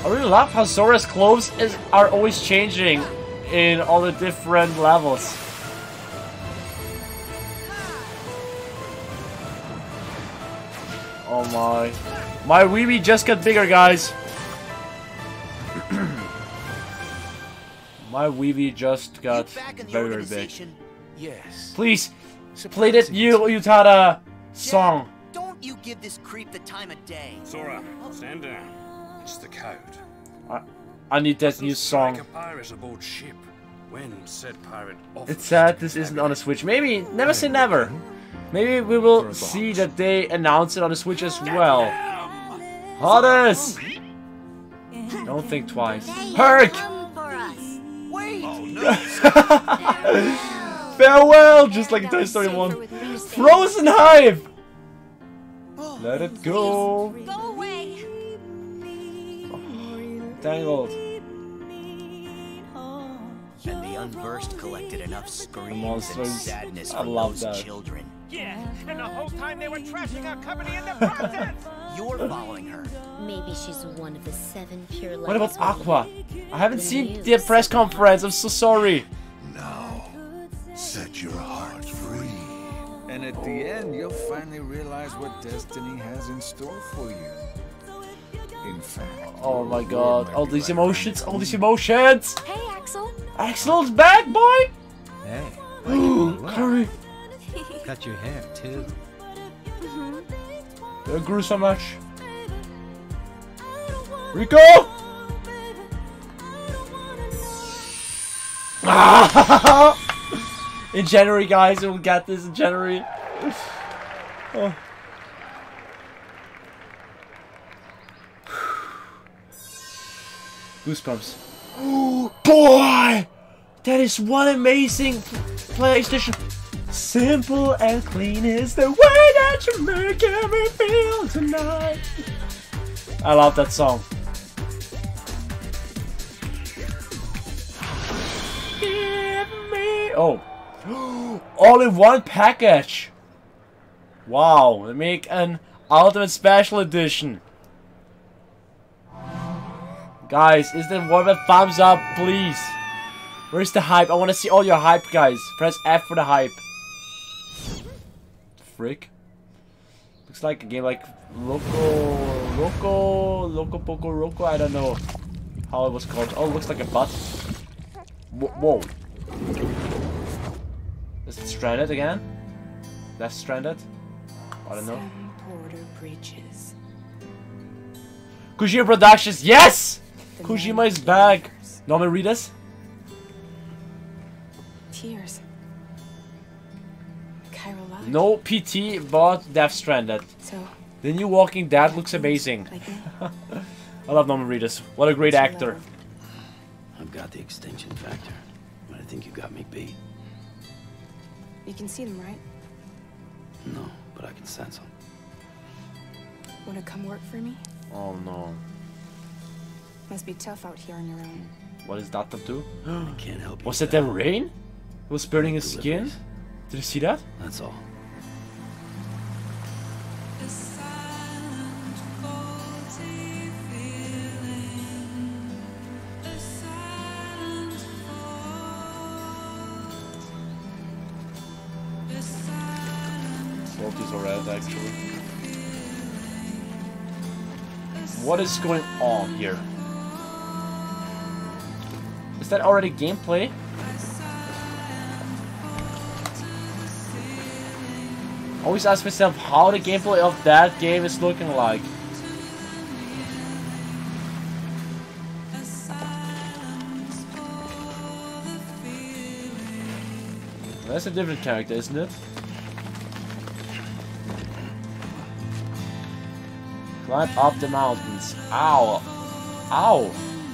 I really love how Zora's clothes are always changing in all the different levels. Oh my. My Weeby just got bigger, guys. My Weeby just got very big. Yes. Please, play that Utada song. Don't you give this creep the time of day. Sora, stand down. It's the code. I need that new song. A pirate aboard ship when said pirate offers. It's sad this isn't on a Switch. Maybe, never say never. Maybe we will see that they announce it on the Switch as well. Hades! Don't think twice. Herc! Wait! Oh, no. Farewell! Just like in Toy Story 1. Frozen Hive! Let it go! Go away! Tangled. And the unversed collected enough screams monsters. and sadness I from love those that. children. Yeah, and the whole time they were trashing our company in the process! You're following her. Maybe she's one of the 7 pure What about lights. Aqua? I haven't seen the press conference. I'm so sorry. Now, set your heart free. And at the end, you'll finally realize what destiny has in store for you. In fact, Oh my god. All these emotions. All these emotions. Hey, Axel. Axel's back, boy. Hey. Ooh, Curry. Cut your hair too. They grew so much. Rico! In January, guys, we'll get this in January. Oh. Goosebumps. Oh, boy! That is one amazing PlayStation. Simple and clean is the way that you make me feel tonight. I love that song. Give me... Oh. All in one package. Wow. They make an Ultimate Special Edition. Guys, is there more of a thumbs up, please? Where's the hype? I want to see all your hype, guys. Press F for the hype. Frick. Looks like a game like Loco Poco Roco. I don't know how it was called. Oh, it looks like a butt. Whoa. Is it stranded again? That's stranded? I don't know. Kojima Productions, yes! Kojima is back. Norman Reedus? Tears. No PT, but Death Stranded. So, the new Walking Dead looks amazing. I love Norman Reedus. What a great actor. I've got the extinction factor, but I think you got me beat. you can see them, right? No, but I can sense them. Wanna come work for me? Oh no. Must be tough out here on your own. What is that tattoo? I can't help you. Was it the rain? It was burning his skin? Did you see that? That's all. Both these are red, actually. What is going on here? Is that already gameplay? I always ask myself how the gameplay of that game is looking like. That's a different character, isn't it? Climb up the mountains. Ow. Ow.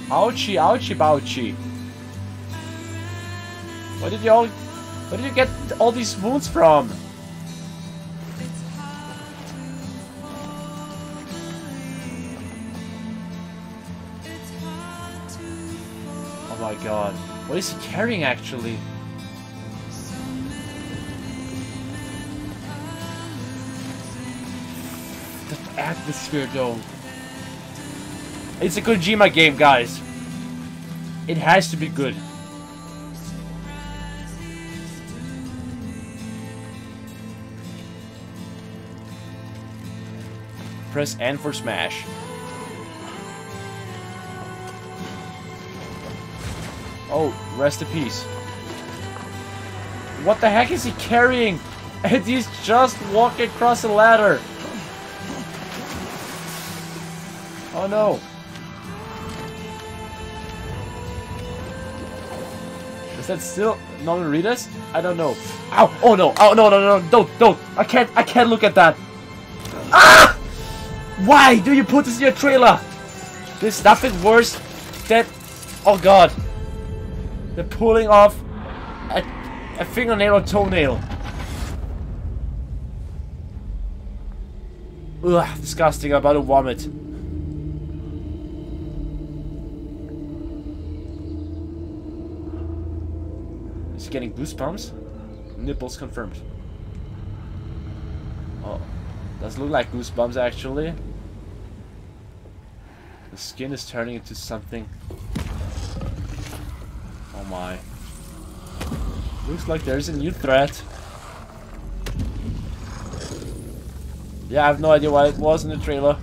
Ouchie, ouchie, bouchie. Where did you get all these wounds from? Oh my god. What is he carrying actually? The atmosphere though. It's a Kojima game, guys. It has to be good. Press N for smash. Oh, rest in peace. What the heck is he carrying? And he's just walking across a ladder. Oh no. Is that still Norman Reedus? I don't know. Ow! Oh no! Oh no! No! No! Don't! I can't look at that. Ah! Why do you put this in your trailer? There's nothing worse than... Oh god. They're pulling off a fingernail or toenail. Ugh, disgusting. I'm about to vomit. Is he getting goosebumps? Nipples confirmed. Oh, does look like goosebumps actually. The skin is turning into something. Oh my. Looks like there's a new threat. Yeah, I have no idea what it was in the trailer.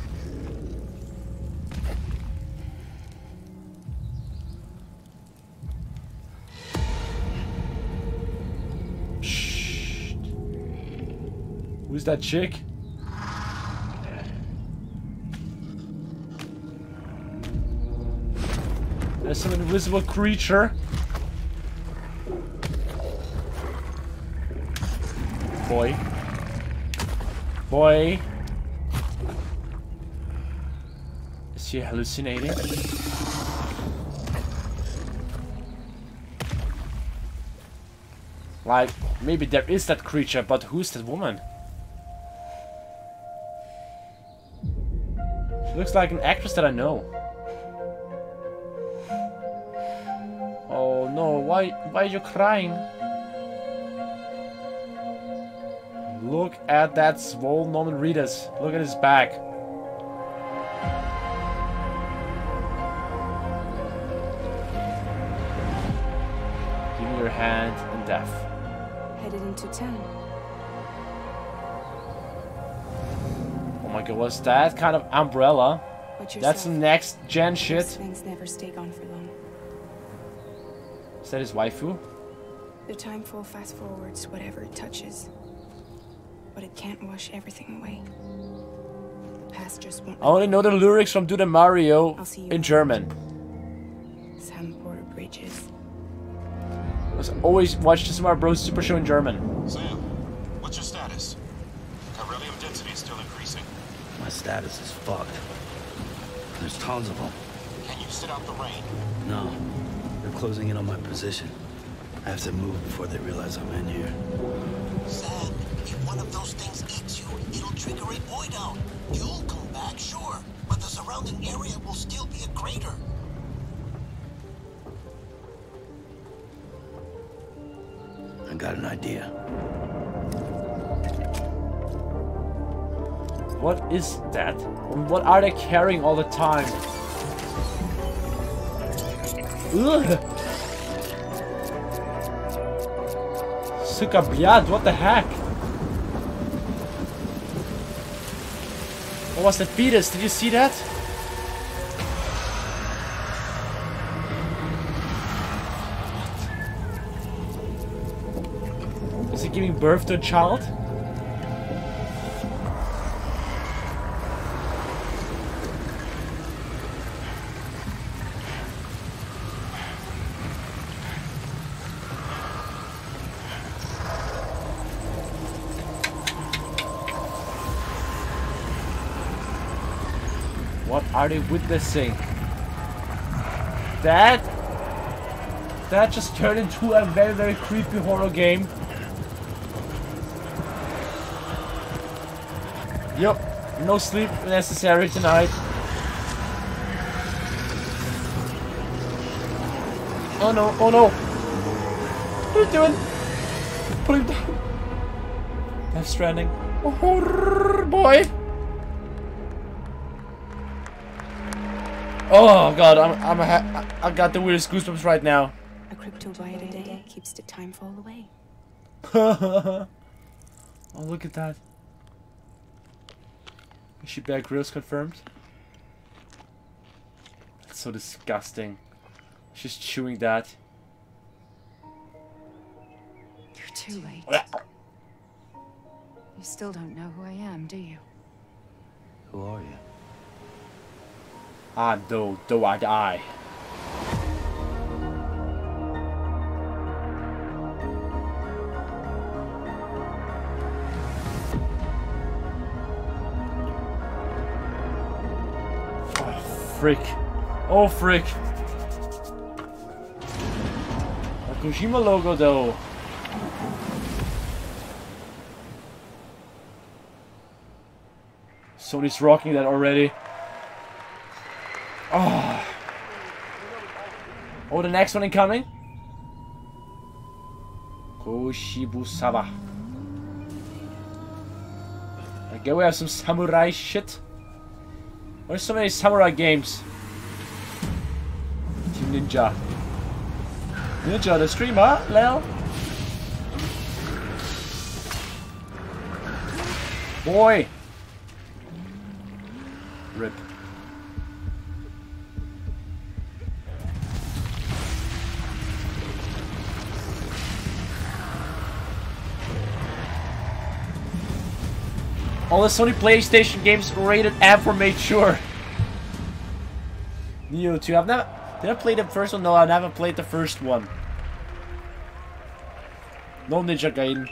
Shh. Who's that chick? There's some invisible creature. Boy. Boy. Is he hallucinating? Like, maybe there is that creature, but who's that woman? She looks like an actress that I know. Oh no, why are you crying? Look at that swole Norman Reedus. Look at his back. Give me your hand in death. Headed into town. Oh my god, what's that kind of umbrella? That's next gen shit. These things never stay gone for long. Is that his waifu? The timefall fast forwards whatever it touches. But it can't wash everything away. The past just won't. I only know the lyrics from Do the Mario in German. Sam Porter Bridges. I always watch the Super Bros Super Show in German. Sam, what's your status? Beryllium density is still increasing. My status is fucked. There's tons of them. Can you sit out the rain? No. They're closing in on my position. I have to move before they realize I'm in here. Sam, if one of those things eats you, it'll trigger a void out. You'll come back, sure, but the surrounding area will still be a crater. I got an idea. What is that? What are they carrying all the time? Ugh! Suka Bliad, what the heck? What was that fetus? Did you see that? Is he giving birth to a child? What are they witnessing? That just turned into a very, very creepy horror game. Yep, no sleep necessary tonight. Oh no, oh no. What are you doing? Put him down. Death Stranding. Oh boy. Oh god, I got the weirdest goosebumps right now. A cryptobite a day keeps the timefall away. Oh, look at that. Is she Bear Grylls confirmed? That's so disgusting. She's chewing that. You're too late. You still don't know who I am, do you? Who are you? Do I die? Oh, frick. Oh, frick. A Kojima logo, though. Sony's rocking that already. Oh. Oh, the next one incoming? Koshibusawa. I guess we have some samurai shit. There's so many samurai games. Team Ninja. Ninja, the streamer, Lel. Boy. Rip. All the Sony PlayStation games rated M for mature. Neo 2. Did I play the first one? No, I never played the first one. No Ninja Gaiden.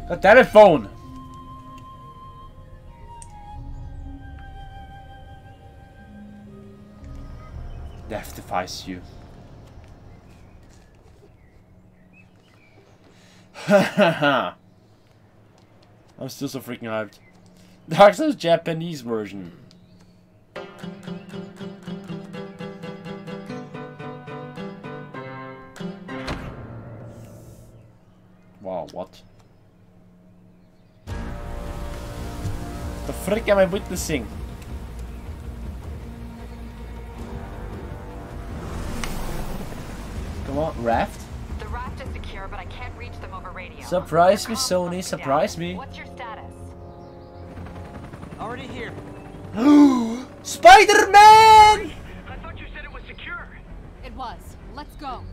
God damn it, phone! Death defies you. Hahaha. I'm still so freaking hyped. Dark Souls Japanese version. Wow, what? The frick am I witnessing? Come on, raft? The raft is secure, but I can't reach them over radio. Surprise me, Sony, surprise me. What's your status? Already here. Spider-Man! I thought you said it was secure. It was. Let's go.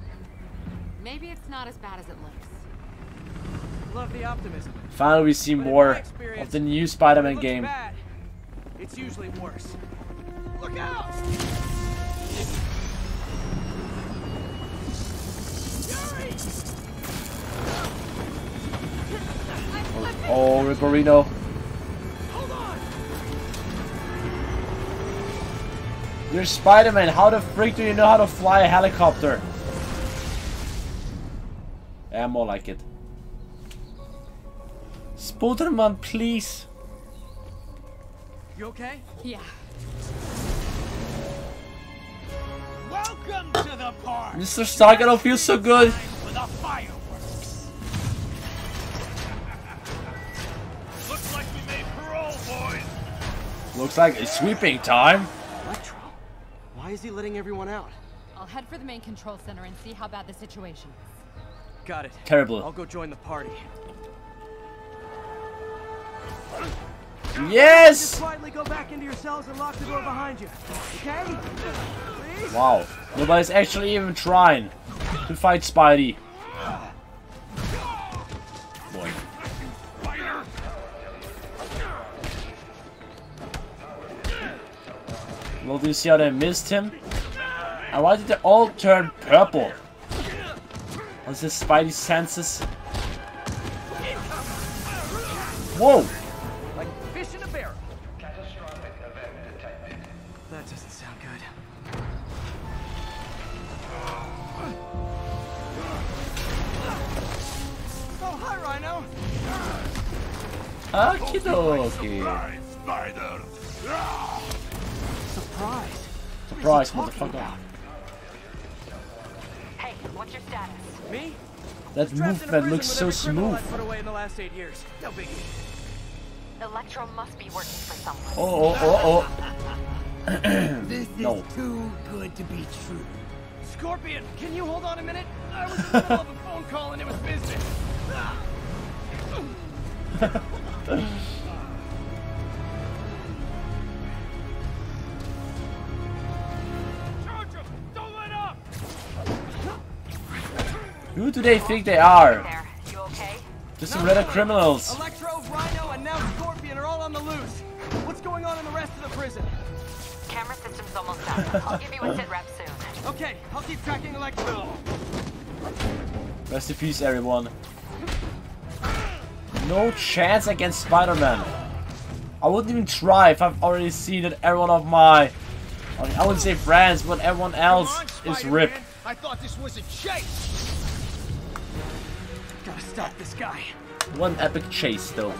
Maybe it's not as bad as it looks. Love the optimism. Finally, we see more of the new Spider-Man game. Bad. It's usually worse. Look out! Oh, Ripperino. You're Spider-Man. How the freak do you know how to fly a helicopter? Yeah, more like it. Spider-Man, please. You okay? Yeah. Welcome to the park. Mr. Stark, I don't feel so good. For the fireworks. Looks like we made parole, boys. Looks like it's sweeping time. Electro, why is he letting everyone out? I'll head for the main control center and see how bad the situation is. Got it. Terrible. I'll go join the party. Yes! Just quietly go back into your cells and lock the door behind you. Okay? Please? Wow. Nobody's actually even trying to fight Spidey. Boy. Well, do you see how they missed him? And why did they all turn purple? Was this Spidey senses? Whoa! Like fish in a barrel. Catastrophic event detected. That doesn't sound good. Oh, hi, Rhino. Okie dokie. Spider. Surprise. Surprise, motherfucker. Hey, what's your status? Me? That movement looks so smooth. Put away in the last 8 years. No biggie. Electro must be working for someone. Oh. This No. is too good to be true. Scorpion, can you hold on a minute? I was in the middle of a phone call and it was business. Don't let up! Who do they think they are? There, you okay? Just some red criminals. Electro, Rhino, and now Scorpion are all on the loose. What's going on in the rest of the prison? Camera system's almost done. I'll give you a sit rep soon. Okay, I'll keep tracking Electro. Rest in peace, everyone. No chance against Spider-Man. I wouldn't even try if I've already seen that everyone of my... I wouldn't say friends, but everyone else is ripped. I thought this was a chase. Gotta stop this guy. One epic chase, though.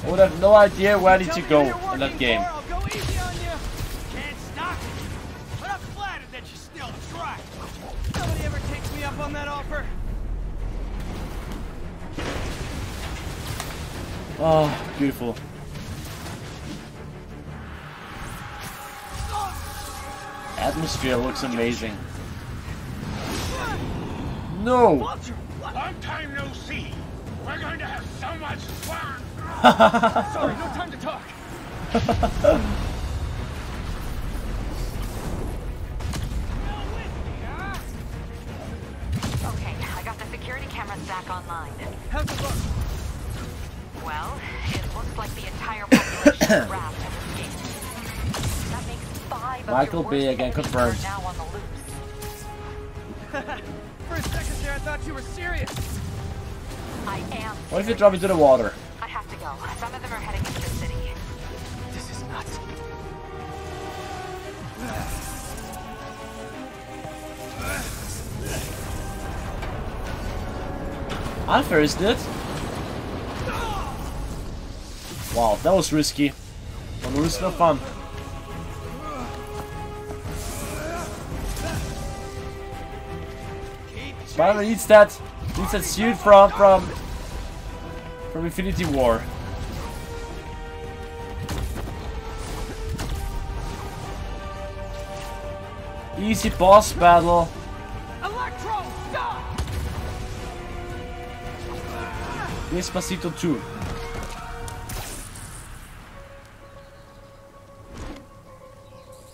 I would have no idea where I need to go in that game. I'll go easy on you. Can't stop it. But I'm flattered that you still try. Nobody ever takes me up on that offer. Oh, beautiful. Atmosphere looks amazing. No! Long time no see. We're going to have so much fun. Sorry, no time to talk. Okay, I got the security cameras back online. How's it look? Well, it looks like the entire population is wrapped in this game. That makes 5 Michael of B. your again worst confirmed. enemies are now on the loose. For a second there, I thought you were serious. I am. What if you drop into the water? I have to go. Some of them are heading into the city. This is nuts. Unfair, isn't it? Wow, that was risky. But it was still fun. Spider-Man needs that suit from Infinity War. Easy boss battle. Electro, stop! Despacito 2.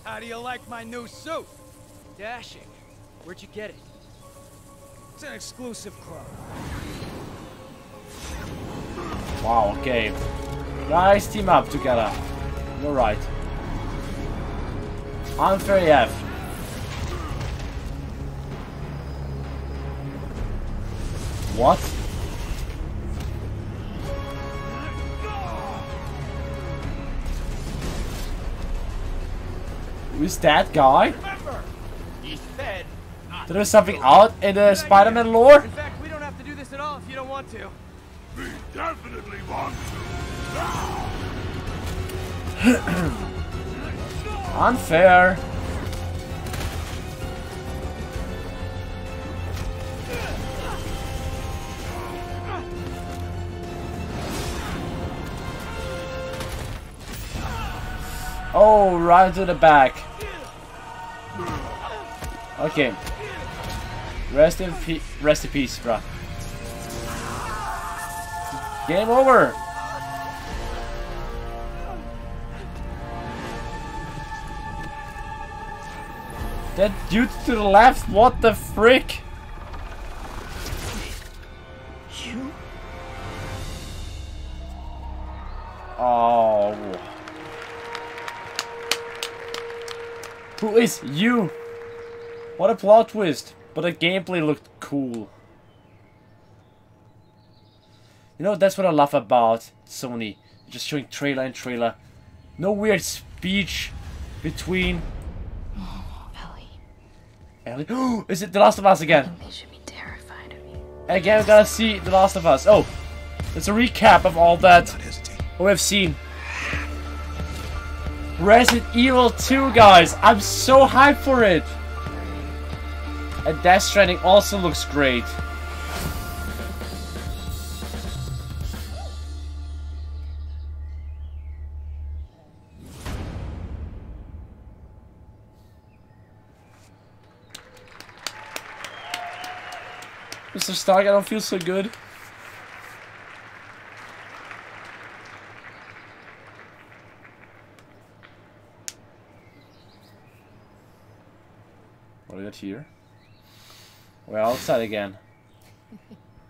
How do you like my new suit? Dashing. Where'd you get it? It's an exclusive club. Wow, okay. Guys, team up together. You're right. Unfair AF. What? Who's that guy? There is something out in the Spider-Man lore? In fact, we don't have to do this at all if you don't want to. We definitely want Unfair. Oh, right to the back. Okay. Rest in peace, bruh. Game over. That dude to the left, what the frick? You? Oh. Who is you? What a plot twist. But the gameplay looked cool. You know, that's what I love about Sony. Just showing trailer and trailer. No weird speech between... Ellie. Oh, is it The Last of Us again? They should be terrified of you. Again, we're gonna see The Last of Us. Oh, it's a recap of all that what we've seen. Resident Evil 2, guys. I'm so hyped for it. And Death Stranding also looks great. Mr. Stark, I don't feel so good. What do we got here? We're outside again.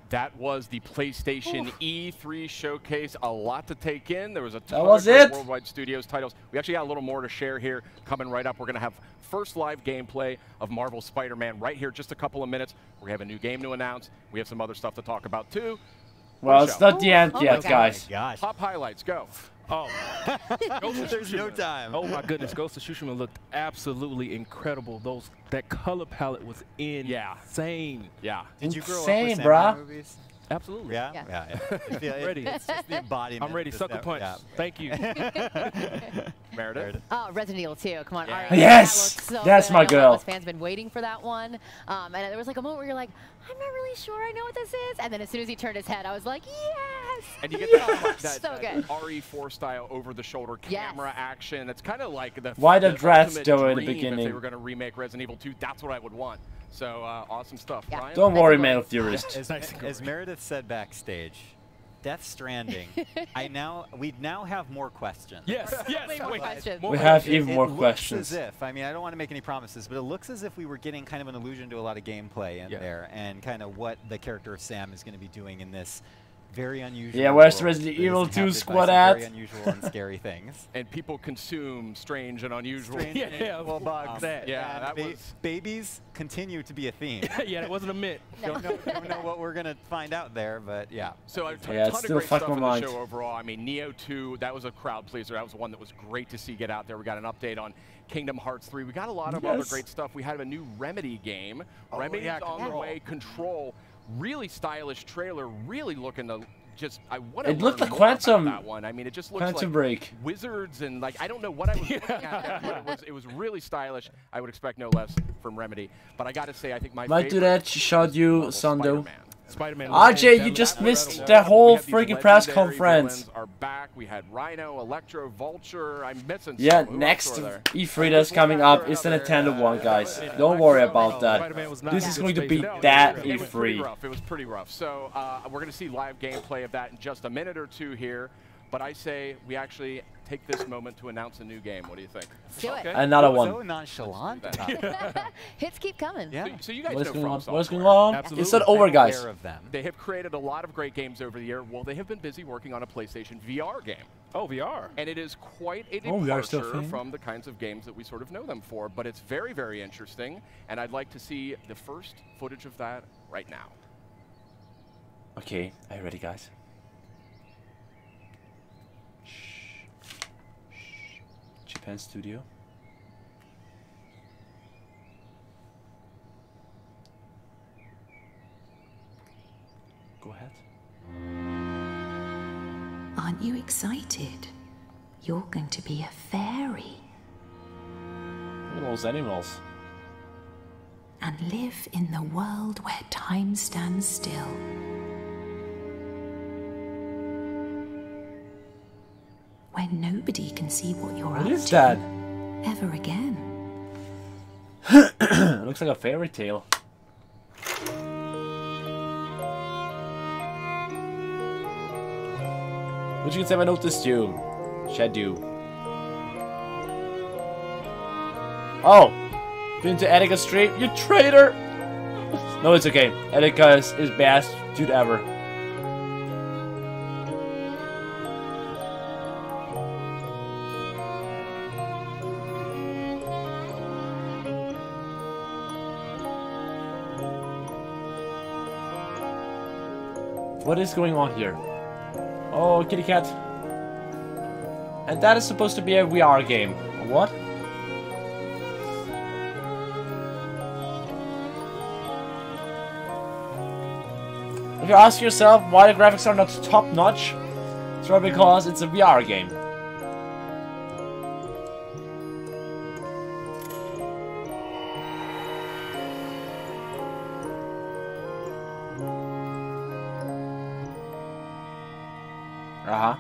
That was the PlayStation E3 showcase. A lot to take in. There was a ton was of great it. Worldwide Studios titles. We actually got a little more to share here. Coming right up, we're going to have first live gameplay of Marvel Spider-Man right here. Just a couple of minutes. We have a new game to announce. We have some other stuff to talk about too. Well, it's not the end yet, guys. Pop highlights, go. Oh, there's no time. Oh my goodness, Ghost of Tsushima looked absolutely incredible. That color palette was insane. Yeah. Did you grow up Insane, with samurai bruh. movies? Absolutely. Yeah. Ready. It's just the embodiment. I'm ready. of Sucker that- punch. yeah. Thank you. Meredith. Oh, Resident Evil 2. Come on. Yeah. Ari, Yes! that looks so That's good. my I know a lot girl. of us fans have been waiting for that one. And there was like a moment where you're like, I'm not really sure I know what this is. And then as soon as he turned his head, I was like, yes! And you get that So good. RE4 style over-the-shoulder camera action. It's kind of like the Why the dreads ultimate though in the dream if they beginning? were going to remake Resident Evil 2. That's what I would want. So awesome stuff. Ryan? Don't worry, man of theorist. As Meredith said backstage, Death Stranding. We now have more questions. Yes. More questions. We have even more It looks questions. as if, I mean, I don't want to make any promises, but it looks as if we were getting kind of an allusion to a lot of gameplay in there and kind of what the character of Sam is going to be doing in this very unusual. Yeah, where's the Resident Evil 2 squad at? Very unusual and scary things. And people consume strange and unusual. Well, bugs. That was... Babies continue to be a theme. Yeah, it wasn't a myth. Don't know what we're gonna find out there, but yeah. So a ton it's of still great stuff in the mind. show overall. I mean, Neo 2, that was a crowd pleaser. That was one that was great to see get out there. We got an update on Kingdom Hearts 3. We got a lot of other great stuff. We had a new Remedy game. Remedy's on the way. Control, really stylish trailer. Really looking to just. I want to. It looked like Quantum. That one. I mean, it just looks Quantum like Break. wizards and like I don't know what I was looking at, but it was really stylish. I would expect no less from Remedy. But I got to say, I think my Might do that. favorite Showed you, Sando. Spider-Man. RJ, you just missed the whole freaking press conference. Are back. We had Rhino, Electro, Vulture. I'm missing. Yeah, some. next E3 that's coming up is the Nintendo one, guys. Don't worry about that. This is going to be that E3. E3. It was pretty rough. So we're going to see live gameplay of that in just a minute or two here. But I say we actually take this moment to announce a new game. What do you think? Let's do it. Another one. So nonchalant. Hits keep coming. Yeah. So you guys What is know going on? FromSoftware. What is going on? Absolutely. It's not over, guys. They have created a lot of great games over the year. Well, they have been busy working on a PlayStation VR game. Oh, VR. And it is quite a departure from the kinds of games that we sort of know them for. But it's very, very interesting. And I'd like to see the first footage of that right now. Okay, are you ready, guys? Japan Studio. Go ahead. Aren't you excited? You're going to be a fairy. Look at those animals. And live in the world where time stands still. Where nobody can see what you're up to. What is that? Ever again. Looks like a fairy tale. Which you can say I noticed you. Shadow. Oh! Been to Attica Street, you traitor! No, it's okay. Attica is best dude ever. What is going on here? Oh, kitty cat. And that is supposed to be a VR game. What? If you ask yourself why the graphics are not top notch, it's probably because it's a VR game. Uh-huh.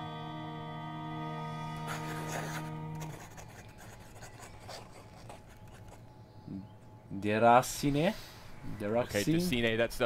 Deracine? Okay, Deracine, that's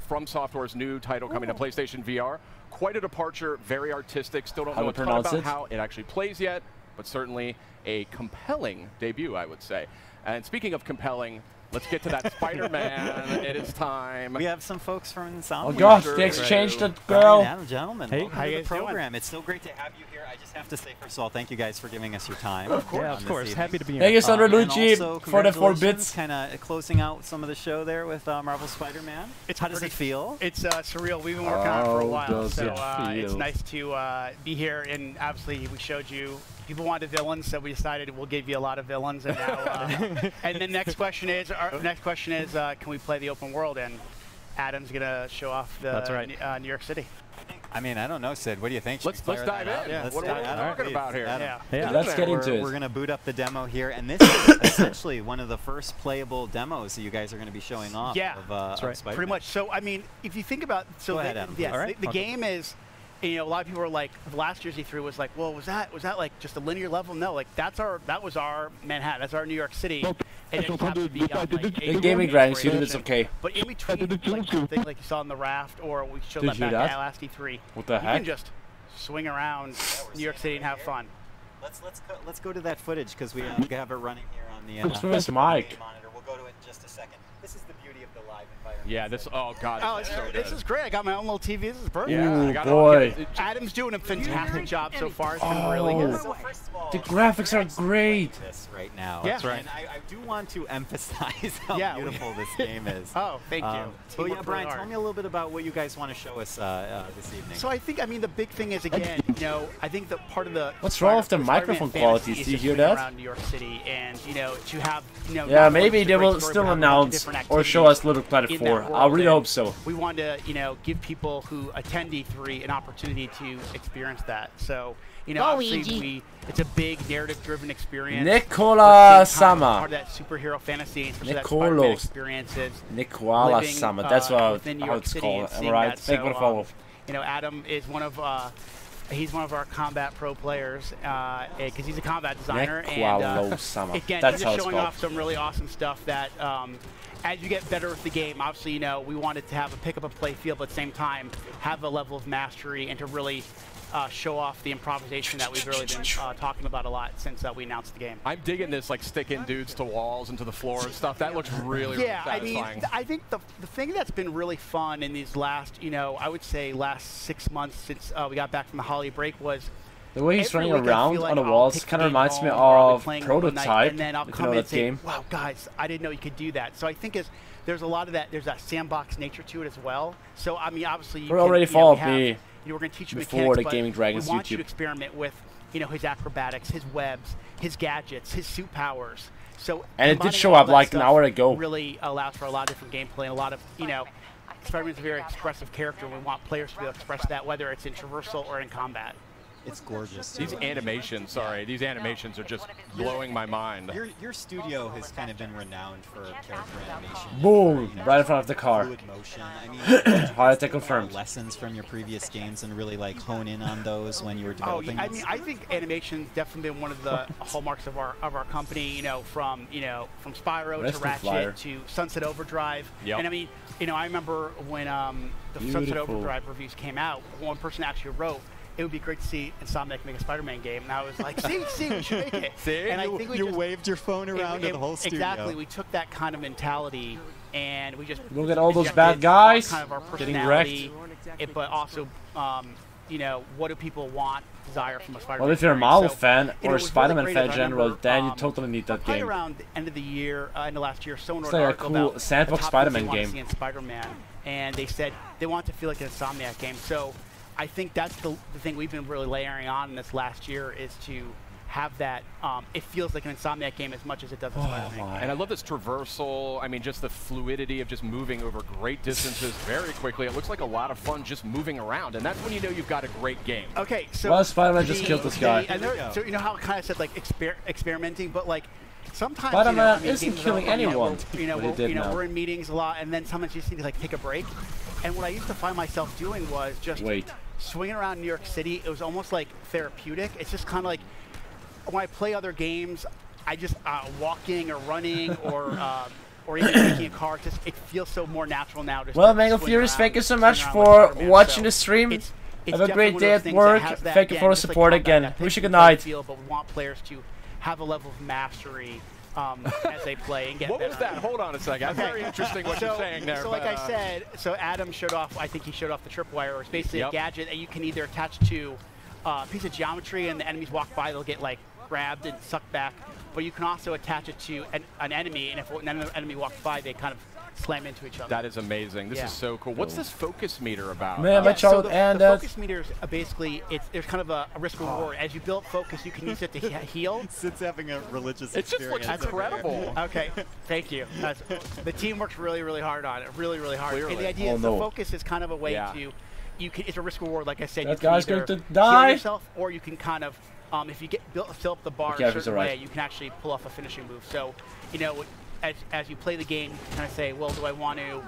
FromSoftware's new title coming to PlayStation VR. Quite a departure, very artistic. Still don't know a ton about how it actually plays yet, but certainly a compelling debut, I would say. And speaking of compelling, let's get to that Spider-Man. It is time. We have some folks from SONY. Oh gosh, they exchanged the girl. Gentlemen, hey, welcome to the program. It's so great to have you here. I just have to say, first of all, thank you guys for giving us your time. Of course, yeah, of course. Happy to be here. Thank you, Sandra Luigi, for the 4 bits. Kind of closing out some of the show there with Marvel Spider-Man. How does it feel? It's surreal. We've been working on it for a while, so it's nice to be here. And obviously, we showed you. People wanted villains, so we decided we'll give you a lot of villains. And now, and the next question is, can we play the open world? And Adam's gonna show off the New York City. I mean, I don't know, Sid. What do you think? Let's dive in. Yeah, what are we talking about here? Yeah, let's get into it. We're going to boot up the demo here, and this is essentially one of the first playable demos that you guys are going to be showing off. Yeah, of Spider-Man. Pretty much. So, I mean, if you think about, Go ahead, Adam. Yes, the game is. You know, a lot of people were like, last year's E3 was like, well, was that like just a linear level? No, like that was our Manhattan, that's our New York City, and it happened to be on, like, the gaming graphics unit is okay. But in between, like something like you saw on the raft, or we showed that back at last E3. What the heck? You can just swing around New York City and have fun. Let's go to that footage because we have it running here on the Where's Mike? monitor. We'll go to it just a second. This is the beauty of the live environment. Yeah, this. Oh God. This is great. I got my own little TV. This is perfect. Yeah, boy. Adam's doing a fantastic job so far. It's been really good. So first of all, the graphics are great. This right now. Yeah. That's right. And I do want to emphasize how beautiful this game is. Oh, thank you. But yeah, Brian, tell me a little bit about what you guys want to show us this evening. So I think, the big thing is, again, I think that part of the what's wrong with the microphone quality? Do you hear that? Around New York City, and to have, yeah, maybe they will still announce or show us Little Planet 4. I really hope so. We want to, give people who attend E3 an opportunity to experience that. So, obviously it's a big narrative-driven experience. Nicola-sama. Part of that superhero fantasy, especially that Spider-Man experiences. Nicola-sama. That's how it's called. Am I right? Thank you for the follow. Adam is one of he's one of our combat pro players because he's a combat designer. And again, he's just showing off some really awesome stuff that as you get better with the game, obviously, we wanted to have a pick up and play feel, but at the same time, have a level of mastery and to really show off the improvisation that we've really been talking about a lot since we announced the game. I'm digging this, like sticking dudes to walls and to the floor and stuff. That looks really, really satisfying. I think the thing that's been really fun in these last, I would say last 6 months since we got back from the holiday break was the way he's running around on the walls kind of reminds me of Prototype. And then I'll come in and say, wow, guys, I didn't know you could do that. So I think there's a lot of that. There's that sandbox nature to it as well. So I mean, obviously, you already followed me. We're going to teach you before mechanics, the Gaming Dragons we want YouTube. You to experiment with, his acrobatics, his webs, his gadgets, his suit powers. So and it did show up like an hour ago. Really allows for a lot of different gameplay and a lot of, Spider-Man's a very expressive character, and we want players to be able to express that, whether it's in traversal or in combat. It's gorgeous. These animations, these animations are just blowing my mind. Your studio has kind of been renowned for character animation. Boom! Right in front of the car. Fluid motion. I mean, Hard to confirm. Lessons from your previous games and really like hone in on those when you were developing. I mean, I think animation's definitely been one of the hallmarks of our company. From Spyro to Ratchet to Sunset Overdrive. Yep. And I mean, I remember when the Sunset Overdrive reviews came out, one person actually wrote, it would be great to see Insomniac make a Spider-Man game. And I was like, see, we should make it. See? And I think you waved your phone around to the whole studio. Exactly. We took that kind of mentality and we just look at all those bad guys kind of our getting wrecked. But also, what do people want, desire from a Spider-Man? Well, if you're a Marvel fan or a Spider-Man fan in general, then you totally need that game. Around the end of the year, end of last year, SONY it's like a cool sandbox Spider-Man game. Spider-Man, and they said they want to feel like an Insomniac game. So I think that's the thing we've been really layering on in this last year is to have that. It feels like an Insomniac game as much as it does a Spider-Man. And I love this traversal. I mean, just the fluidity of just moving over great distances very quickly. It looks like a lot of fun just moving around, and that's when you know you've got a great game. Okay, so well, Spider-Man just killed this guy. So you know how I kind of said like experimenting, but like sometimes Spider-Man isn't killing anyone. We're in meetings a lot, and then sometimes you just need to like take a break. And what I used to find myself doing was just swinging around New York City. It was almost like therapeutic. It's just kind of like when I play other games, I just walking or running or even taking a car. It feels so more natural now. Well, Mango Furious, thank you so much for watching the stream. Have a great day at work. Thank you for the support again. Wish you good night. But we want players to have a level of mastery as they play and get What was that? Hold on a second. That's very interesting what you're saying there. So like I said, Adam showed off, I think he showed off the tripwire. It's basically a gadget that you can either attach to a piece of geometry and the enemies walk by, they'll get like grabbed and sucked back. But you can also attach it to an enemy, and if an enemy walks by, they kind of slam into each other. That is amazing. This is so cool. What's this focus meter about? Man, my child the focus meter is basically there's kind of a risk reward. As you build focus, you can use it to heal. Sid's having a religious experience. It just looks incredible. Okay, thank you. The team works really, really hard on it. Really, really hard. Clearly. And the idea is the focus is kind of a way to it's a risk reward. Like I said, that you can guy's either going to die. Heal yourself, or you can kind of if you fill up the bar a certain way, you can actually pull off a finishing move. So as you play the game, you kind of say, well, do I want to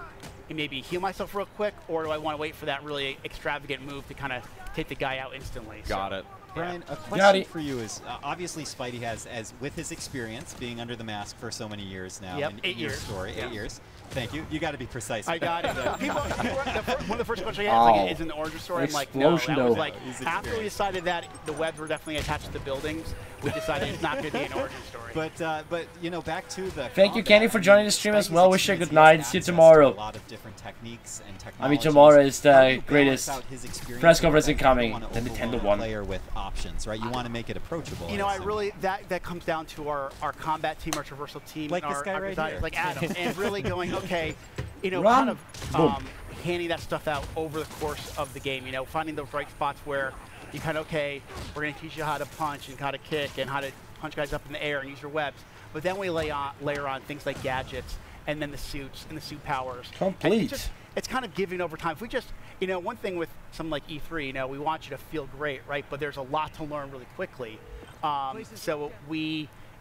maybe heal myself real quick, or do I want to wait for that really extravagant move to kind of take the guy out instantly? Got it. Brian, a question for you is, obviously Spidey has, with his experience being under the mask for so many years now, Yep, in 8 years. Story, 8 years. Thank you. You got to be precise. I got it. One of the first questions I had is in the origin story. I'm like, no. That was like after we decided that the webs were definitely attached to the buildings. we decided it's not going to be an origin story. But you know, back to the. Thank you, Kenny, for joining the stream as well. Wish you a good night. See you tomorrow. I mean, tomorrow is the greatest press conference incoming. The Nintendo one. Player with options, right? You want to make it approachable. You know, I really that comes down to our combat team, our traversal team, like and this guy right here, like Adam, and really going, okay, you know, kind of handing that stuff out over the course of the game. You know, finding those right spots where you kind of, okay, we're going to teach you how to punch and how to kick and how to punch guys up in the air and use your webs. But then we layer on things like gadgets and then the suits and the suit powers. Complete. It's kind of giving over time. If we just, you know, one thing with something like E3, you know, we want you to feel great, right? But there's a lot to learn really quickly. So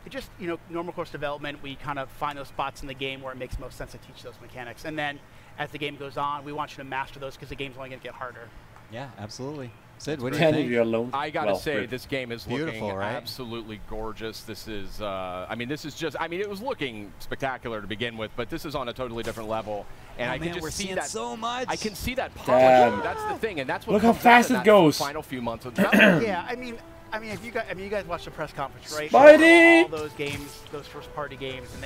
just, you know, normal course development, we kind of find those spots in the game where it makes most sense to teach those mechanics. And then as the game goes on, we want you to master those because the game's only going to get harder. Yeah, absolutely. Sid, what do you think? Alone. I gotta say, this game is beautiful, looking right? absolutely gorgeous. This is, I mean, this is just, I mean, it was looking spectacular to begin with, but this is on a totally different level. And I can just see that so much. I can see that polish. That's the thing, and that's what. Look how fast it goes. Final few months of yeah, I mean, if you guys watched the press conference, right? Spidey! All those games, those first-party games, and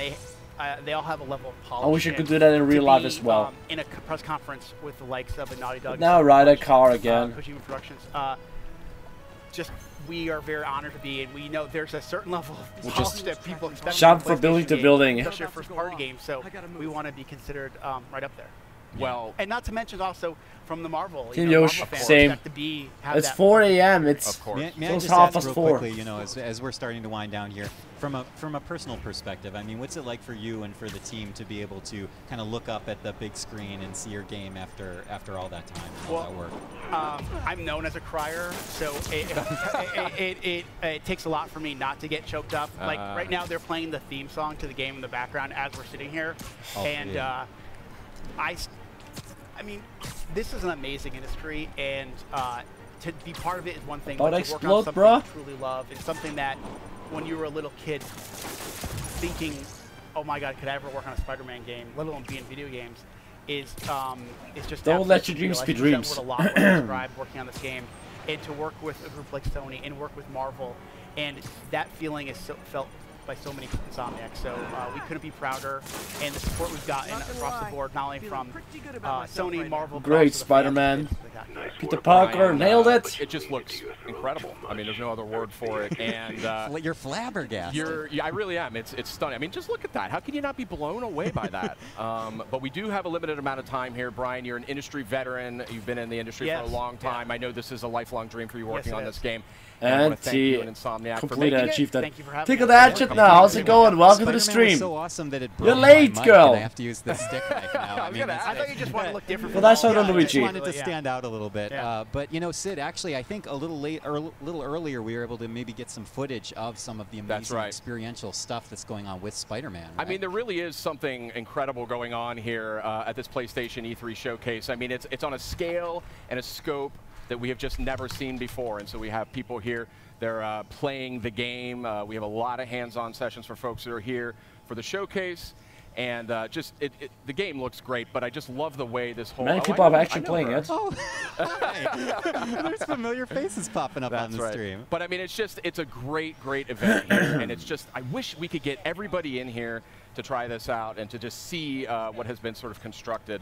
they all have a a polish. I wish you could do that in real life as well. In a press conference with the likes of a Naughty Dog. Now ride a car again. Kojima Productions. Just we are very honored to be, and we know there's a certain level of polish that people expect. Jump from building to building. Especially a first-party game, so we want to be considered right up there. Well, and not to mention also from the Marvel. Team Yosh, same. It's 4 a.m. It's just half ask past real 4. quickly, you know, as we're starting to wind down here, from a personal perspective, I mean, what's it like for you and for the team to be able to kind of look up at the big screen and see your game after all that time? How does that work? I'm known as a crier, so it takes a lot for me not to get choked up. Like right now, they're playing the theme song to the game in the background as we're sitting here, and I mean, this is an amazing industry, and to be part of it is one thing. Don't but to explode, work on something bro. you truly love, it's something that when you were a little kid thinking, oh my God, could I ever work on a Spider-Man game, let alone be in video games, is just don't let your dreams be dreams. That word a lot when I described working on this game, and to work with a group like SONY and work with Marvel, and that feeling is felt by so many Insomniacs, so we couldn't be prouder, and the support we've gotten across the board, not only from Sony, Marvel. Great Spider-Man. Peter Parker nailed it. It just looks incredible. I mean, there's no other word for it. And you're flabbergasted. I really am. It's stunning. I mean, just look at that. How can you not be blown away by that? But we do have a limited amount of time here, Brian. You're an industry veteran. You've been in the industry for a long time. I know this is a lifelong dream for you working on this game. And he completely achieved that. Take a that shit now. How's it going? Welcome to the stream. So awesome that it You're late, girl. I have to use the stick knife now. I thought you just wanted to look different. Well, that's not Luigi. I wanted to stand out a little bit. But you know, Sid, actually, I think a little earlier, we were able to maybe get some footage of some of the amazing experiential stuff that's going on with Spider-Man. Right? I mean, there really is something incredible going on here at this PlayStation E3 showcase. I mean, it's on a scale and a scope that we have just never seen before, and so we have people here. They're playing the game. We have a lot of hands-on sessions for folks that are here for the showcase. And the game looks great, but I just love the way this whole... Many people are actually playing it. Oh, there's familiar faces popping up on the stream. But I mean, it's a great event here. And it's just, I wish we could get everybody in here to try this out and to just see what has been sort of constructed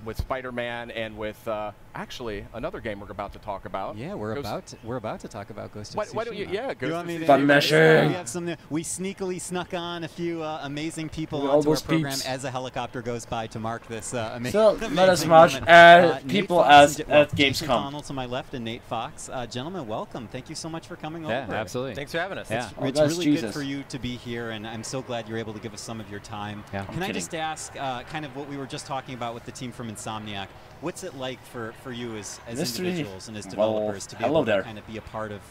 with Spider-Man and with actually another game we're about to talk about. Yeah, we're about to talk about Ghost of Tsushima. Why don't you? Yeah, Ghost of Tsushima. We sneakily snuck on a few amazing people onto our program as a helicopter goes by to mark this amazing. So not as much as people as at Gamescom. Donald to my left and Nate Fox, gentlemen, welcome. Thank you so much for coming over. Yeah, absolutely. Thanks for having us. Yeah, it's really good for you to be here, and I'm so glad you're able to give us some of your time. Yeah, Can I just ask, kind of what we were just talking about with the team from Insomniac? What's it like for you as individuals and as developers to be able to kind of be a part of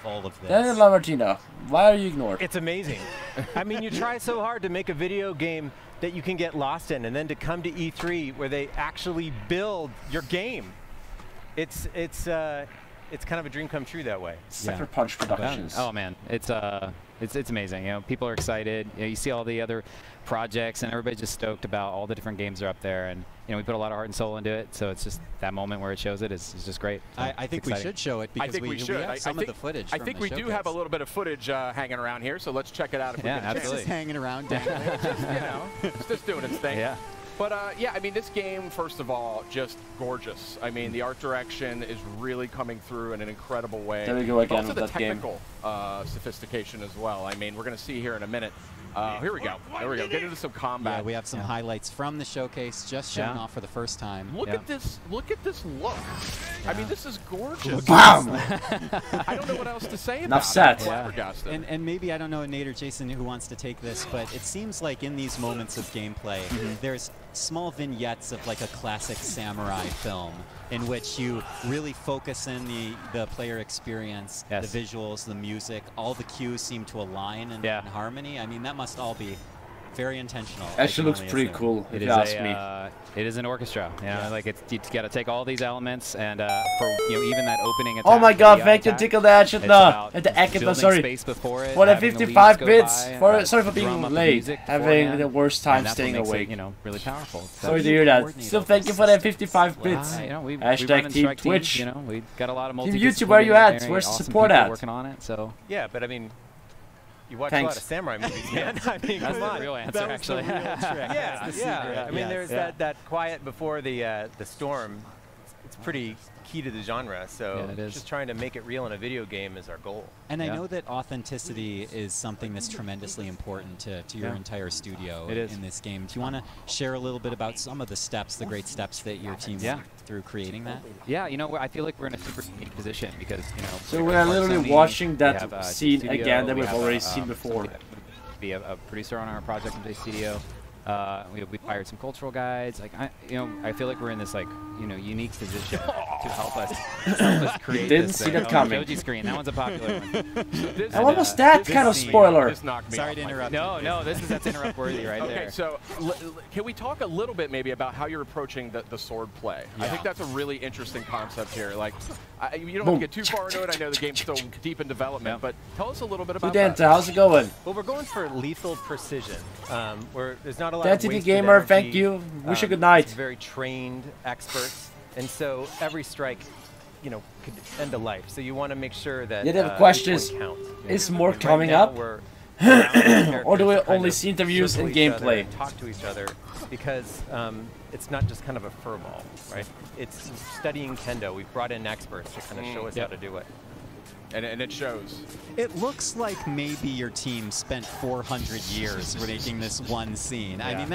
all of this? Daniel Lamartino, why are you ignored? It's amazing. I mean, you try so hard to make a video game that you can get lost in, and then to come to E3 where they actually build your game. It's kind of a dream come true that way. Sucker Punch Productions. Oh man, it's It's amazing. You know, people are excited. You know, you see all the other projects, and everybody's just stoked about all the different games that are up there. And you know, we put a lot of heart and soul into it, so it's just that moment where it shows it is just great. So I think we should show it because we have some of the footage. I think we do have a little bit of footage hanging around here, so let's check it out if we can. Absolutely. Just hanging around. You know, it's just doing its thing. Yeah. But yeah, I mean, this game, first of all, just gorgeous. I mean, the art direction is really coming through in an incredible way. There we go again also with the that game. technical sophistication as well. I mean, we're going to see here in a minute. Here we go. There we go. Get into some combat. Yeah, we have some highlights from the showcase just showing off for the first time. Look at this. Look at this look. I mean, this is gorgeous. Bam! I don't know what else to say Enough about said. it. Flabbergasted. And maybe, I don't know, Nate or Jason, who wants to take this, but it seems like in these moments of gameplay, there's small vignettes of like a classic samurai film in which you really focus in the player experience, the visuals, the music, all the cues seem to align in harmony. I mean, that must all be very intentional. Actually looks pretty cool, if you ask me. It is an orchestra. You know, like it's got to take all these elements and for even that opening attack. Oh my god, Vector tickle that shit now. At the Ekid, sorry. For the 55 bits. Sorry for being late. Having the worst time staying awake. You know, really powerful. Sorry to hear that. Still thank you for that 55 bits. You know, Hashtag Team Twitch. You know, we got a lot of Team YouTube, where you at? Where's the support at? Working on it, so. Yeah, but I mean, you watch a lot of samurai movies, man. I mean, that's the real answer, actually. Yeah. I mean, there's that quiet before the storm. It's pretty key to the genre. So just trying to make it real in a video game is our goal. And I know that authenticity is something that's tremendously important to your entire studio in this game. Do you want to share a little bit about some of the steps, the great steps that your team went through creating that? Yeah, you know, I feel like we're in a super unique position because, you know. So we're literally watching that scene again that we've already seen before. Be a producer on our project in the studio. We hired some cultural guides. Like, I feel like we're in this unique position to help us create didn't this see that coming. Joji screen. That one's a popular one. And what was that kind of spoiler? Sorry to interrupt. No, that's interrupt worthy right there. Okay, so can we talk a little bit maybe about how you're approaching the sword play? Yeah. I think that's a really interesting concept here. Like, you don't have to get too far into it. I know the game's still deep in development, but tell us a little bit about that. How's it going? Well, we're going for lethal precision. Where there's not a lot Identity Gamer, thank you. Wish you good night. Very trained experts, and so every strike, you know, could end a life. So you want to make sure that the question is more coming up, or do we only see interviews and gameplay? Talk to each other, because it's not just kind of a furball, right? It's studying kendo. We've brought in experts to kind of show us how to do it. And it shows. It looks like maybe your team spent 400 years making this one scene. I mean,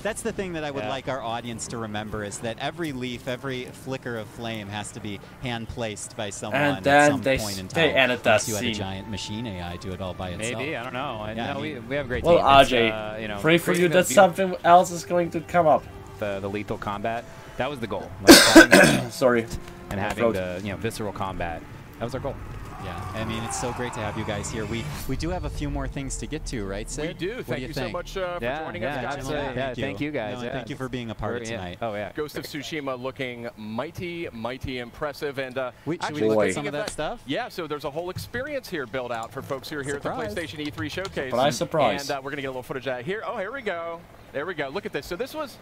that's the thing that I would like our audience to remember, is that every leaf, every flicker of flame has to be hand-placed by someone at some point in time. Unless you had a giant machine AI do it all by itself. Maybe, I don't know. No, we have a great team. Well, Ajay, pray for you that something else is going to come up. The lethal combat, that was the goal. Sorry. And having the visceral combat, that was our goal. Yeah, I mean, it's so great to have you guys here. We do have a few more things to get to, right, Sid? We do. Thank you so much for joining us, guys. Thank you guys. Thank you for being a part of tonight. Oh, yeah. Ghost of Tsushima looking mighty, mighty impressive. And should we look at some of that stuff? Yeah, so there's a whole experience here built out for folks who are here at the PlayStation E3 Showcase. Surprise. And we're going to get a little footage of that here. Oh, here we go. There we go. Look at this. So this was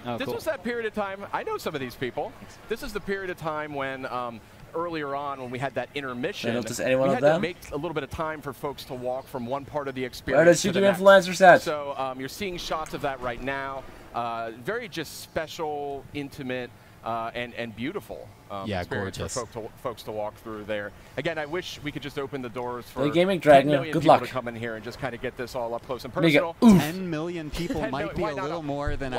that period of time. I know some of these people. This is the period of time when earlier on, when we had that intermission, we had to make a little bit of time for folks to walk from one part of the experience to the next. Influencers at? So you're seeing shots of that right now. Very just special, intimate, and beautiful experience for folks to walk through there. Again, I wish we could just open the doors for the Gaming Dragon. 10 million good people luck to come in here and just kind of get this all up close and personal. 10 million people might be a little more than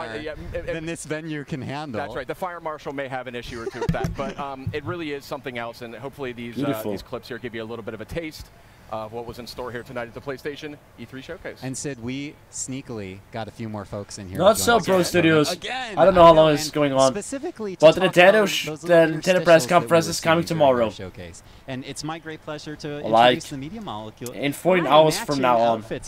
this venue can handle. That's right. The fire marshal may have an issue or two with that, but it really is something else. And hopefully these clips here give you a little bit of a taste of what was in store here tonight at the PlayStation E3 Showcase. And Sid, we sneakily got a few more folks in here. Not so, Pro Studios. I don't know how long this is going on. Specifically, but the Nintendo press conference is coming tomorrow. Showcase. And it's my great pleasure to introduce the Media Molecule. In 14 hours from now on. Wait,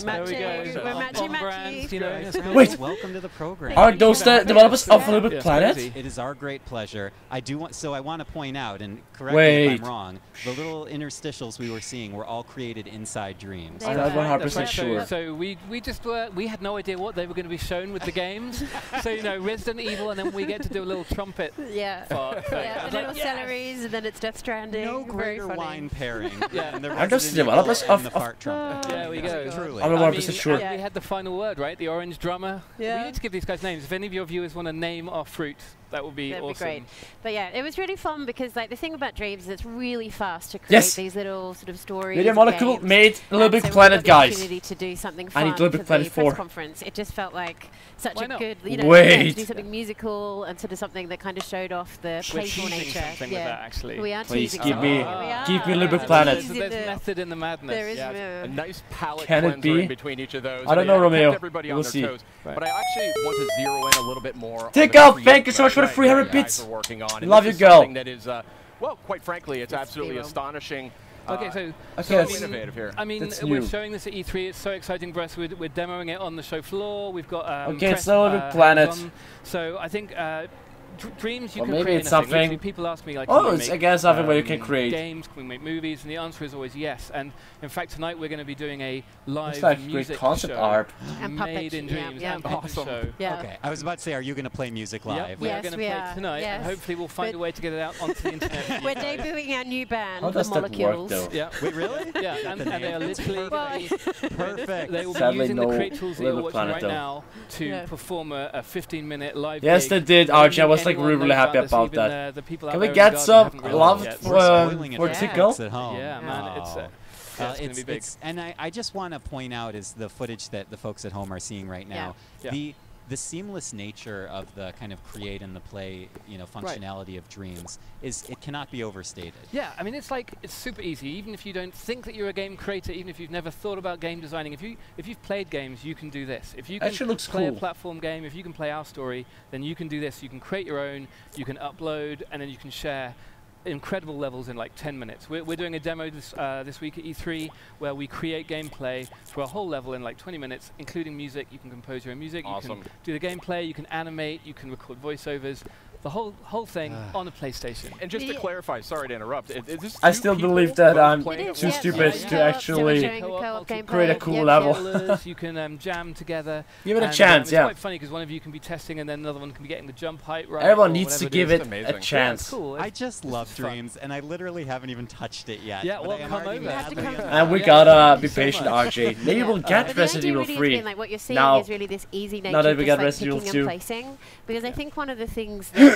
welcome to the program. Aren't those the developers of Little Big Planet? It is our great pleasure. I want to point out, and correct me if I'm wrong, the little interstitials we were seeing were all created created inside Dreams. I'm not 100% sure. So we had no idea what they were going to be shown with the games. So Resident Evil, and then we get to do a little trumpet. Yeah. Yeah, the little celeries, and then it's Death Stranding. No greater wine pairing. Are those the developers of the part trumpet? There we go. Truly. I'm not 100% sure. We had the final word, right? The orange drummer. Yeah. We need to give these guys names. If any of your viewers want to name our fruit, that would be That'd awesome. be great. But yeah, it was really fun because the thing about Dreams is it's really fast to create these little sort of stories. Media Molecule made Little Big so Planet, guys. Opportunity to do something I fun need Little Big Planet for the 4. press conference. It just felt like such a good, Wait. to do something musical and sort of something that kind of showed off the playful nature. Something with that, actually. We are Please teasing give me something. Little Big Planet. There's method in the madness. There is a nice palette Can it cleanser be? in between each of those. I don't know, Romeo. Everybody on We'll their see. toes. But I actually want to zero in a little bit more. Take on out. the Thank you so much for the 300 bits. Love you, girl. That is, well, quite frankly, it's absolutely astonishing. Okay, so innovative here. I mean, we're showing this at E3. It's so exciting for us. We're demoing it on the show floor. We've got it's Little Big Planet. So I think Dreams, you Well, can maybe create it's anything. something. Literally, people ask me, like, Oh, can we it's make, again something where you can create games, can we make movies? And the answer is always yes. And in fact, tonight we're going to be doing a live Looks like great music concept show art. And made in Dreams. And puppet show. Okay, I was about to say, are you going to play music live? We're going to play tonight, and hopefully we'll find a way to get it out onto the internet. We're debuting our new band, How The does that work, Molecules. though? Yeah. Wait, really? Yeah, and they are literally perfect. They will be Sadly, using no the Create tools that you're Little watching Planet, right though. now to perform a 15-minute live Yes, gig. they did, RJ. I was like really happy about that. Can we get some love for Tickle? Yeah, man, it's going to be big. And I just want to point out is the footage that the folks at home are seeing right now. Yeah. The seamless nature of the kind of create and the play, functionality of Dreams it cannot be overstated. Yeah, I mean, it's super easy. Even if you don't think that you're a game creator, even if you've never thought about game designing, if you've played games, you can do this. If you can play a platform game, if you can play our story, then you can do this. You can create your own, you can upload, and then you can share incredible levels in like 10 minutes. We're doing a demo this week at E3 where we create gameplay for a whole level in like 20 minutes, including music. You can compose your own music. Awesome. You can do the gameplay. You can animate. You can record voiceovers. The whole thing on a PlayStation. And just to clarify, sorry to interrupt, is this I still believe that I'm too stupid to actually create a cool level. You can jam together. Give it a chance, it's quite funny because one of you can be testing and then another one can be getting the jump height right. Everyone needs to give it a chance. Yeah, it's cool. I just love Dreams, and I literally haven't even touched it yet. Yeah, well, come over. And we gotta be patient, RJ. Maybe we'll get Resident Evil 3. What you're seeing now, is really this easy nature now that we got of Resident picking Evil 2. and placing. Because I think one of the things that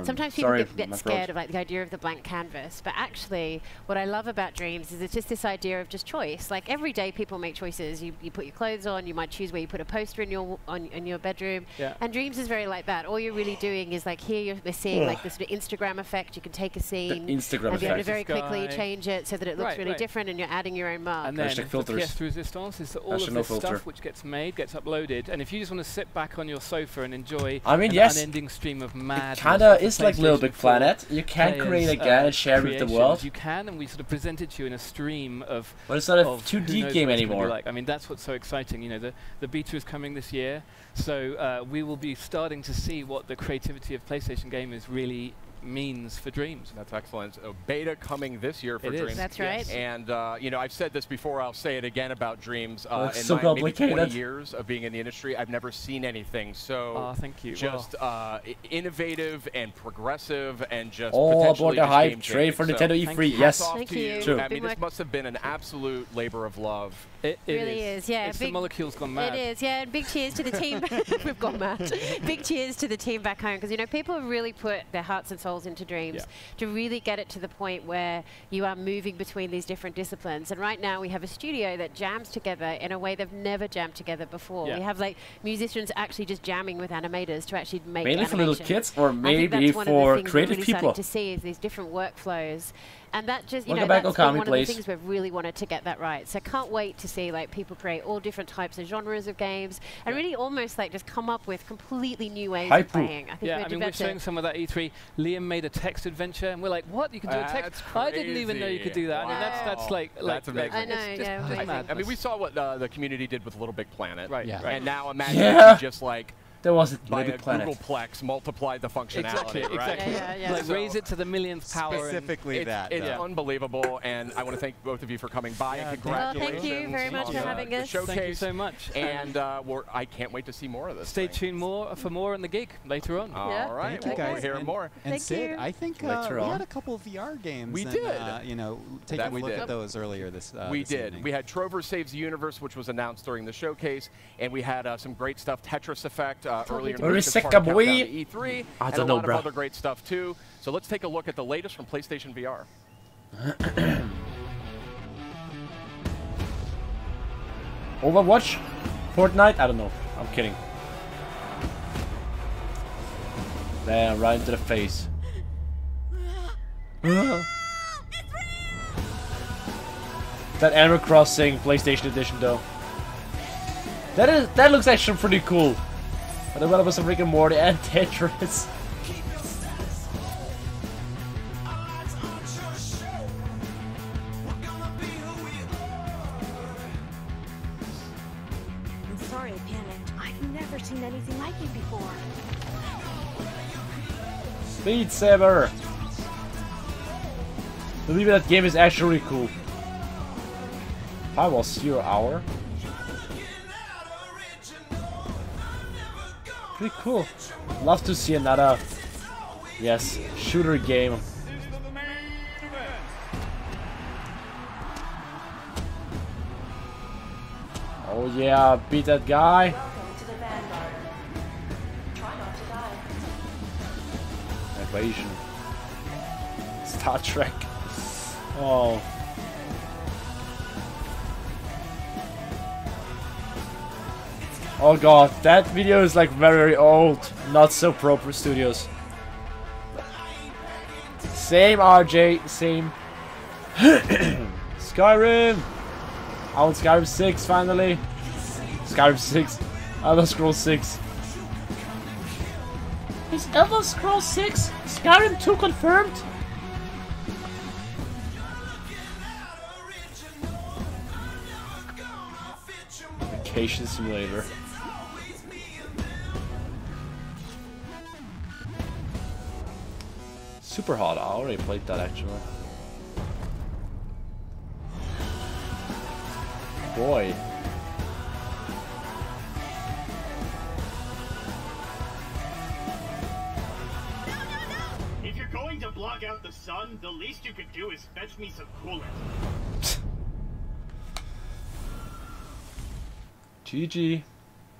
sometimes people get scared of, like the idea of the blank canvas. But actually, what I love about Dreams is it's just this idea of just choice. Like every day, people make choices. You put your clothes on. You might choose where you put a poster in your bedroom. Yeah. And Dreams is very like that. All you're really doing is like here they're seeing like this sort of Instagram effect. You can take a scene the Instagram and be able to effect. very quickly change it so that it looks really different, and you're adding your own mark. And then Hashtag the filters. pièce de résistance is that all of this stuff which gets made gets uploaded, and if you just want to sit back on your sofa and enjoy an unending stream of madness, it kinda is like Little Big Planet. You can create again and share with the world. You can, and we sort of present it to you in a stream of. But it's not a 2D game anymore. Like. I mean, that's what's so exciting. You know, the beta is coming this year, so we will be starting to see what the creativity of PlayStation gamers really means for Dreams. That's excellent. Beta coming this year for Dreams. That's right. And I've said this before. I'll say it again about Dreams. In so my maybe 20 years of being in the industry, I've never seen anything so thank you. just innovative and progressive and just all potentially about the hype trade for Nintendo E3. Yes. Thank you. True. I mean, this must have been an absolute labor of love. It really is. Yeah. It's the molecules gone mad. It is. Yeah. And big cheers to the team. We've gone mad. Big cheers to the team back home, because people have really put their hearts and souls into Dreams to really get it to the point where you are moving between these different disciplines. And right now we have a studio that jams together in a way they've never jammed together before. We have like musicians actually just jamming with animators to actually make mainly animation. for little kids, or maybe for creative really people. To see is these different workflows. And that just, Welcome that's back, been Okami, one please. of the things we've really wanted to get that right. So I can't wait to see like people create all different types of genres of games and really almost like just come up with completely new ways of playing. I think we're showing some of that E3. Liam made a text adventure, and we're like, what? You can do a text? I didn't even know you could do that. Wow. I mean, that's like that's amazing. I know, I mean, we saw what the community did with Little Big Planet. Right. And now imagine if you just like There was a by Little a Planet. Googleplex multiplied the functionality, right? Yeah. Like raise it to the millionth power. Specifically that. It's unbelievable, and I want to thank both of you for coming by, and congratulations. Thank you very much for having us. Showcase. Thank you so much. And I can't wait to see more of this. Stay tuned for more on the gig later on. All right, Thank you guys. we're hearing more. And Sid, I think we had a couple of VR games. We did. You know, taking a look at those earlier this We did. evening. We had Trover Saves the Universe, which was announced during the showcase, and we had some great stuff. Tetris Effect earlier in the week as part of Countdown to E3, and a lot of other great stuff too. So let's take a look at the latest from PlayStation VR. Overwatch? Fortnite? I don't know. I'm kidding. Damn, right into the face. That Animal Crossing PlayStation Edition though. That looks actually pretty cool. The developers of Rick and Morty and Tetris. I'm sorry I panicked. I've never seen anything like it before. Beat Saber. Believe me, that game is actually really cool. I was 0 hour. Pretty cool. Love to see another, yes, shooter game. Oh yeah, beat that guy. Invasion. Star Trek. Oh. Oh god, that video is like very old. Not so proper studios. Same RJ, same. Skyrim! Out Skyrim 6 finally. Skyrim 6. Elder Scrolls 6. Is Elder Scrolls 6 Skyrim 2 confirmed? Vacation Simulator. Super hot. I already played that actually. Boy. If you're going to block out the sun, the least you could do is fetch me some coolant. GG.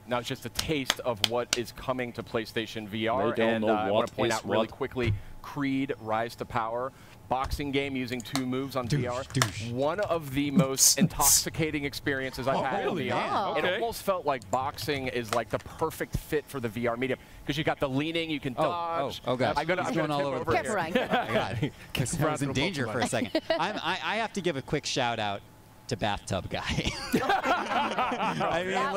Now it's just a taste of what is coming to PlayStation VR, and I want to point out really quickly, Creed Rise to Power, boxing game using 2 moves on VR. One of the most intoxicating experiences I've had in VR. It almost felt like boxing is like the perfect fit for the VR medium, because you got the leaning, you can dodge. Oh god, I'm going all over the place. I was in danger for a second. I have to give a quick shout out to Bathtub Guy. I mean,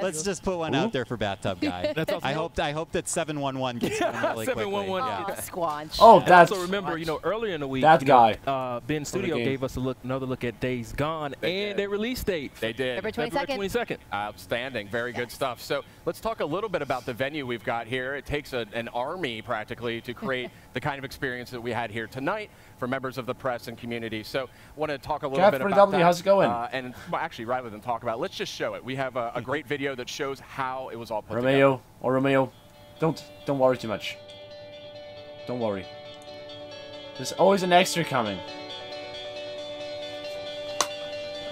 let's just put one out there for Bathtub Guy. I hope that 711 gets one really quickly. 711 squanch. Oh, that's. Also remember, you know, earlier in the week, that guy. Ben Studio gave us another look at Days Gone and their release date. They did. February 22nd. Outstanding. Very good stuff. So let's talk a little bit about the venue we've got here. It takes an army practically to create the kind of experience that we had here tonight for members of the press and community. So I want to talk a little bit about that. How's it going? And well, actually, rather than talk about it, let's just show it. We have a great video that shows how it was all put together. Romeo, don't worry too much. Don't worry. There's always an extra coming.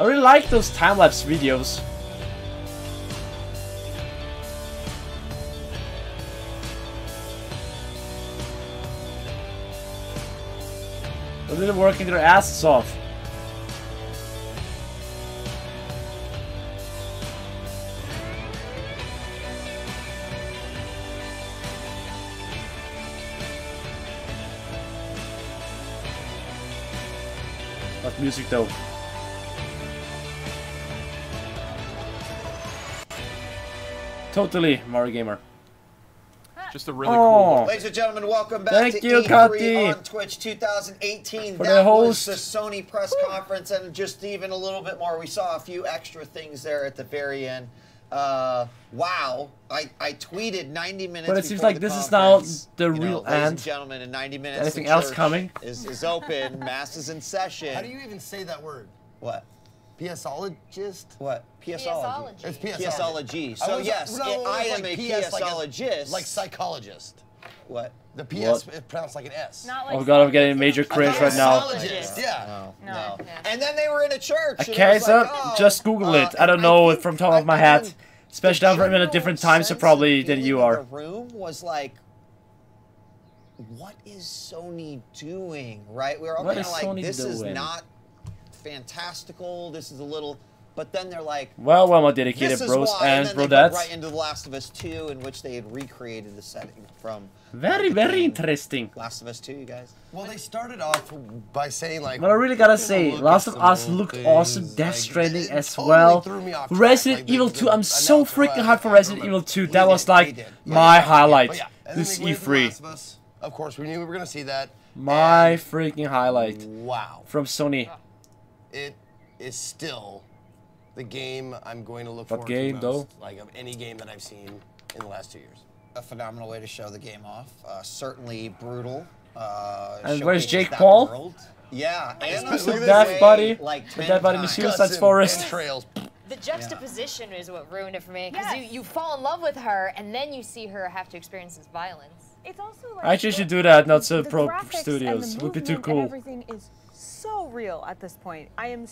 I really like those time-lapse videos. They're really working their asses off. That music though. Totally Mario Gamer. Just a really cool. Ladies and gentlemen, welcome back to E3 on Twitch 2018. That was the Sony press conference, and just even a little bit more. We saw a few extra things there at the very end. wow. I tweeted 90 minutes. But it seems like this is now the real end. Ladies and gentlemen, in 90 minutes, anything else coming is open. Mass is in session. How do you even say that word? What? PSologist? What? PSology. It's PSology. So yes, I am a PSologist. Like psychologist. What? The PS is pronounced like an S. Like oh god, I'm getting a major cringe right now. Yeah. No. And then they were in a church. Okay, so just Google it. I don't know it from top of my head. Especially I'm in a different time, so probably than you are. The room was like, what is Sony doing? Right? We were all kind of like, this is not fantastical. This is a little. But then they're like, well, my dedicated bros and brodettes. Right into The Last of Us 2, in which they had recreated the setting from. Very, very interesting. Last of Us 2, you guys. Well, they started off by saying like. But I really gotta say, Last of Us looked awesome. Death Stranding as well. Resident Evil 2, I'm so freaking hyped for Resident Evil 2. That was like my highlight. This E3. Of course, we knew we were gonna see that. My freaking highlight. Wow. From Sony. It is still the game I'm going to look forward to the most, like of any game that I've seen in the last 2 years. A phenomenal way to show the game off. Certainly brutal. And where's Jake Paul? World. Yeah, and the death body. Like the death body in the Suicide Forest. The juxtaposition is what ruined it for me, because you fall in love with her, and then you see her have to experience this violence. It's also like I actually should do that, not so pro studios. It would be too cool. Everything is so real at this point. I'm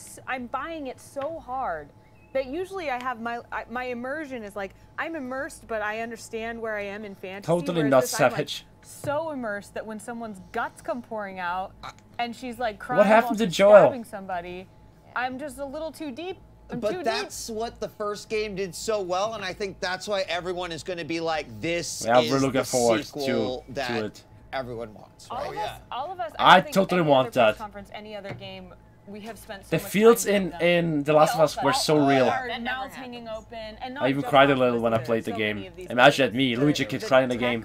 buying it so hard that usually I have my immersion is like I'm immersed, but I understand where I am in fantasy. Totally not savage. I'm, like, so immersed that when someone's guts come pouring out and she's like crying what happened while to Joel? Stabbing somebody, I'm just a little too deep. But that's what the first game did so well, and I think that's why everyone is going to be like, this is the sequel that everyone wants. Right? All of us. I totally want that. Conference, any other game, we have spent so the much fields time in The Last of Us were so real. Mouths hanging open, and I even cried a little when I played the game. Imagine that, me, Luigikid, crying the game.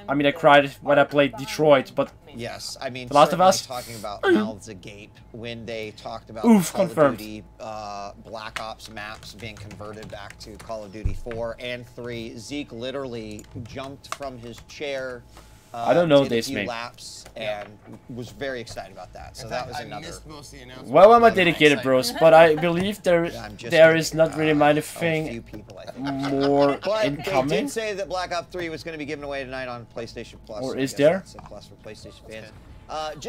I mean, I cried when I played Detroit, but yes, I mean, The Last of Us talking about mouths agape when they talked about Call of Duty Black Ops maps being converted back to Call of Duty 4 and 3. Zeke literally jumped from his chair. I don't know did this, a few mate. laps and was very excited about that. So that was another. Well, I'm a dedicated bros, but I believe there is not really anything more incoming. They did say that Black Ops 3 was going to be given away tonight on PlayStation Plus. Or is there? That's a plus for PlayStation fans.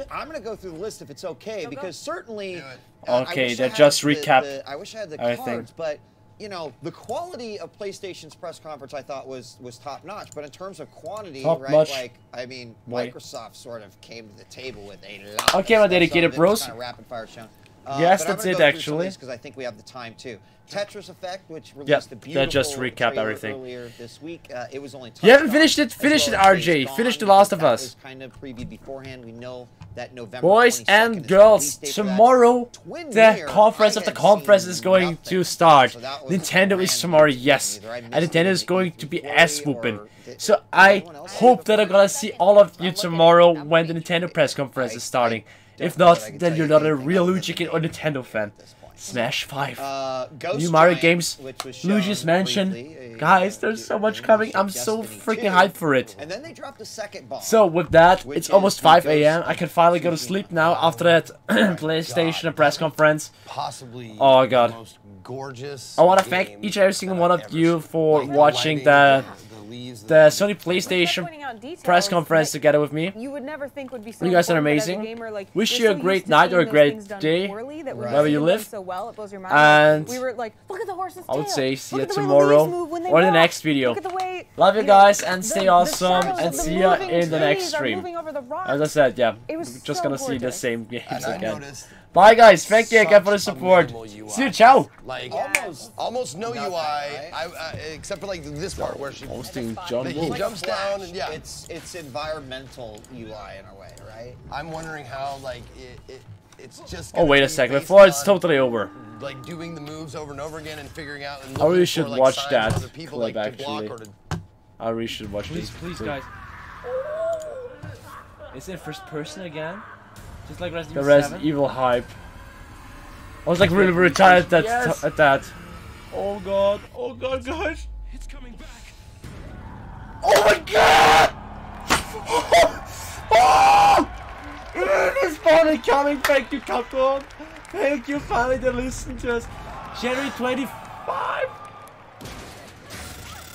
I'm going to go through the list if it's okay, because certainly. Okay, that just recap. I wish I had the cards, but. You know, the quality of PlayStation's press conference I thought was top notch, but in terms of quantity, like I mean, Microsoft sort of came to the table with a lot. Okay, my dedicated bros. Kind of rapid fire shown. Yes, that's it actually. Because I think we have the time too. Tetris Effect, which released the beautiful that just recap everything earlier this week. It was only. You haven't finished it. Finish it, RJ. Finish The Last of Us. Was kind of previewed beforehand. We know that November. Boys and girls, tomorrow the conference of the conference is going to start. Nintendo is tomorrow, yes, and Nintendo is going to be ass whooping. So I hope that I'm gonna see all of you tomorrow when the Nintendo press conference is starting. If not, then you're not a real Luigikid or Nintendo fan. Smash 5. New Mario games. Luigi's Mansion. Guys, there's so much coming. I'm so freaking hyped for it. And then they dropped a second bomb. So with that, it's almost 5 AM. I can finally go to sleep now after that PlayStation press conference. Possibly oh god. Most gorgeous. I want to thank each and every single one of you for watching the Sony PlayStation press conference together with me. You would never think would be so you guys are important, amazing. Gamer, like, wish you a great night or a great day, wherever you live. And we were like, look at the horse's I would tail. say see you Look at the way tomorrow the leaves move when they or the walk. next video. Look at the way, love you guys and stay awesome shadows and of the see you moving in the next trees are stream. moving over the rocks. As I said, yeah, It we're was just so gonna see the gorgeous. same games again. Noticed Bye guys, thank you again for the support. See you, ciao. Like almost no UI, except for like this part where she hosting John he jumps down and yeah. It's environmental UI in a way, right? I'm wondering how like it's just. Oh wait a second, before it's totally over. Like doing the moves over and over again and figuring out. And I really should for, like, watch signs that of other people, clip like, to block actually. or to I really should watch this. Please, guys. Is it first person again? Just like Resident Evil the Resident Evil hype. I was like really tired at that. Oh god. Oh god, guys. It's coming back. Oh my god! Oh! It is finally coming. Thank you, Capcom. Thank you, finally, to listen to us. January 25.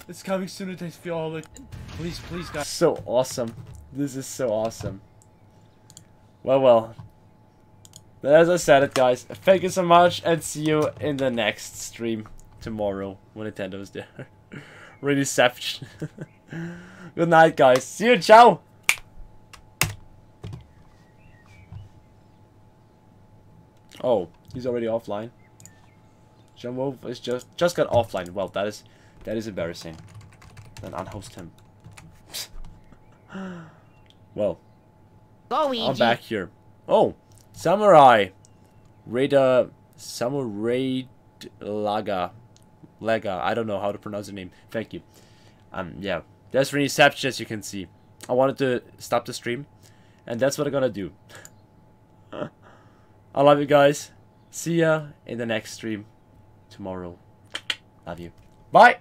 It's coming sooner. Thanks for all. Like, please, please, guys. So awesome. This is so awesome. Well. But as I said it, guys, thank you so much, and see you in the next stream tomorrow when Nintendo's there. Reception. Good night, guys. See you. Ciao. Oh, he's already offline. John Wolf is just got offline. Well, that is embarrassing. Then unhost him. Well, I'm back here. Oh, Samurai Samurai Laga. I don't know how to pronounce the name. Thank you. Yeah, there's reception, as you can see. I wanted to stop the stream, and that's what I'm gonna do. I love you guys. See ya in the next stream tomorrow. Love you. Bye.